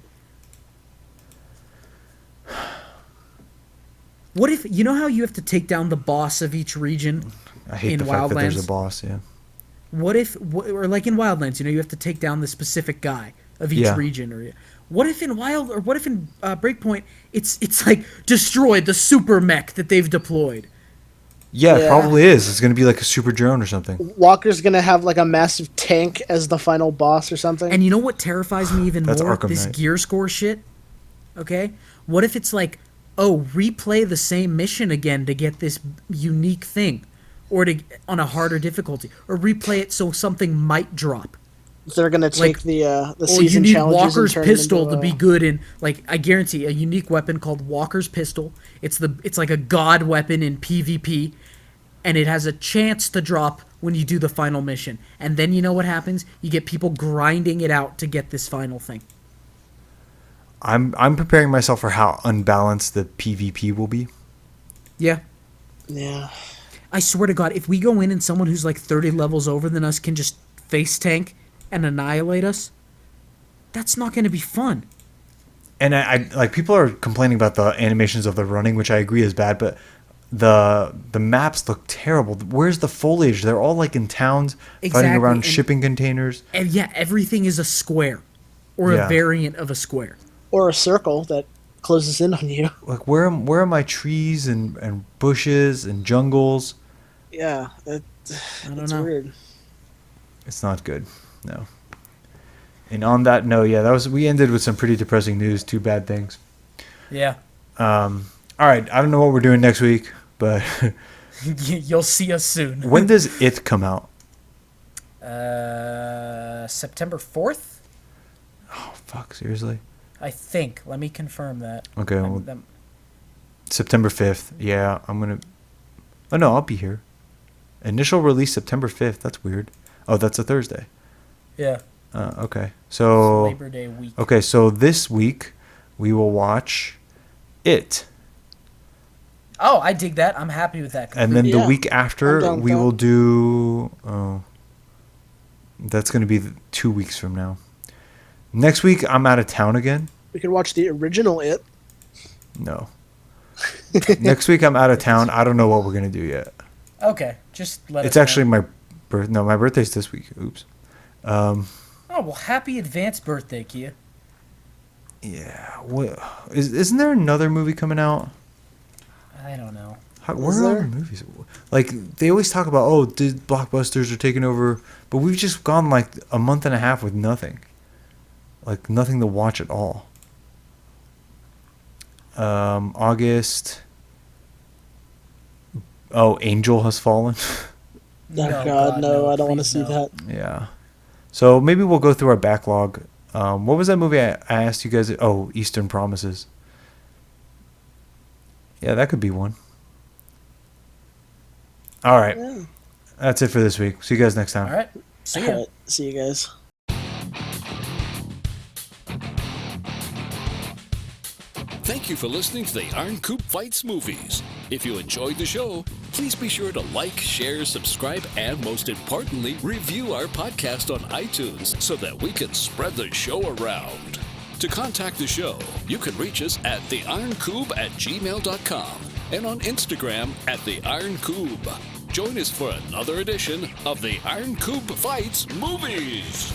What if you know how you have to take down the boss of each region I hate in the fact that there's Wildlands? a boss. Yeah. What if, or like in Wildlands, you have to take down the specific guy of each Yeah. region, or what if in Breakpoint, it's like destroy the super mech that they've deployed. Yeah, it Yeah. probably is. It's gonna be like a super drone or something. Walker's gonna have like a massive tank as the final boss or something. And you know what terrifies me even That's more? Arkham This Knight. gear score shit. Okay, what if it's like, oh, replay the same mission again to get this unique thing, or to on a harder difficulty, or replay it so something might drop. They're gonna take like- the Or you season need challenges Walker's and turn them pistol into, to be good in, like, I guarantee a unique weapon called Walker's pistol. It's like a god weapon in PvP, and it has a chance to drop when you do the final mission. And then you know what happens? You get people grinding it out to get this final thing. I'm preparing myself for how unbalanced the PvP will be. Yeah. Yeah. I swear to God, if we go in and someone who's like 30 levels over than us can just face tank and annihilate us, that's not going to be fun. And I like people are complaining about the animations of the running, which I agree is bad, but the maps look terrible. Where's the foliage? They're all like in towns fighting Exactly, around and- shipping containers. And yeah, everything is a square or Yeah. a variant of a square. Or a circle that closes in on you. Like where are my trees and bushes and jungles? Yeah. I don't It's know. weird. It's not good. No. And on that note, yeah, we ended with some pretty depressing news, two bad things. Yeah. All right, I don't know what we're doing next week, but You'll see us soon. when does It come out? September 4th? Oh, fuck, seriously? I think. Let me confirm that. Okay, well, September 5th. Yeah, I'm going to... Oh, no, I'll be here. Initial release September 5th. That's weird. Oh, that's a Thursday. Yeah. Okay, so... Labor Day week. Okay, so this week we will watch It. Oh, I dig that. I'm happy with that. And then the Yeah, week I'm after, down with we that. will do... Oh, that's going to be 2 weeks from now. Next week, I'm out of town again. We could watch the original It. No. Next week, I'm out of town. I don't know what we're going to do yet. Okay, just let It's actually my my birthday's this week. Oops. Oh, well, happy advanced birthday, Kia. Yeah. Isn't there another movie coming out? I don't know. Where Is are there? other movies? Like, they always talk about, oh, the blockbusters are taking over. But we've just gone like a month and a half with nothing. Like, nothing to watch at all. August. Oh, Angel Has Fallen. Oh, God, no, I don't want to please see no. that. Yeah. So maybe we'll go through our backlog. What was that movie I asked you guys? Oh, Eastern Promises. Yeah, that could be one. All right. Yeah. That's it for this week. See you guys next time. All right. See ya. All right, see you guys. Thank you for listening to the Iron Coop Fights Movies. If you enjoyed the show, please be sure to like, share, subscribe, and most importantly, review our podcast on iTunes so that we can spread the show around. To contact the show, you can reach us at theironcube@gmail.com and on Instagram at theironcube. Join us for another edition of the Iron Coop Fights Movies.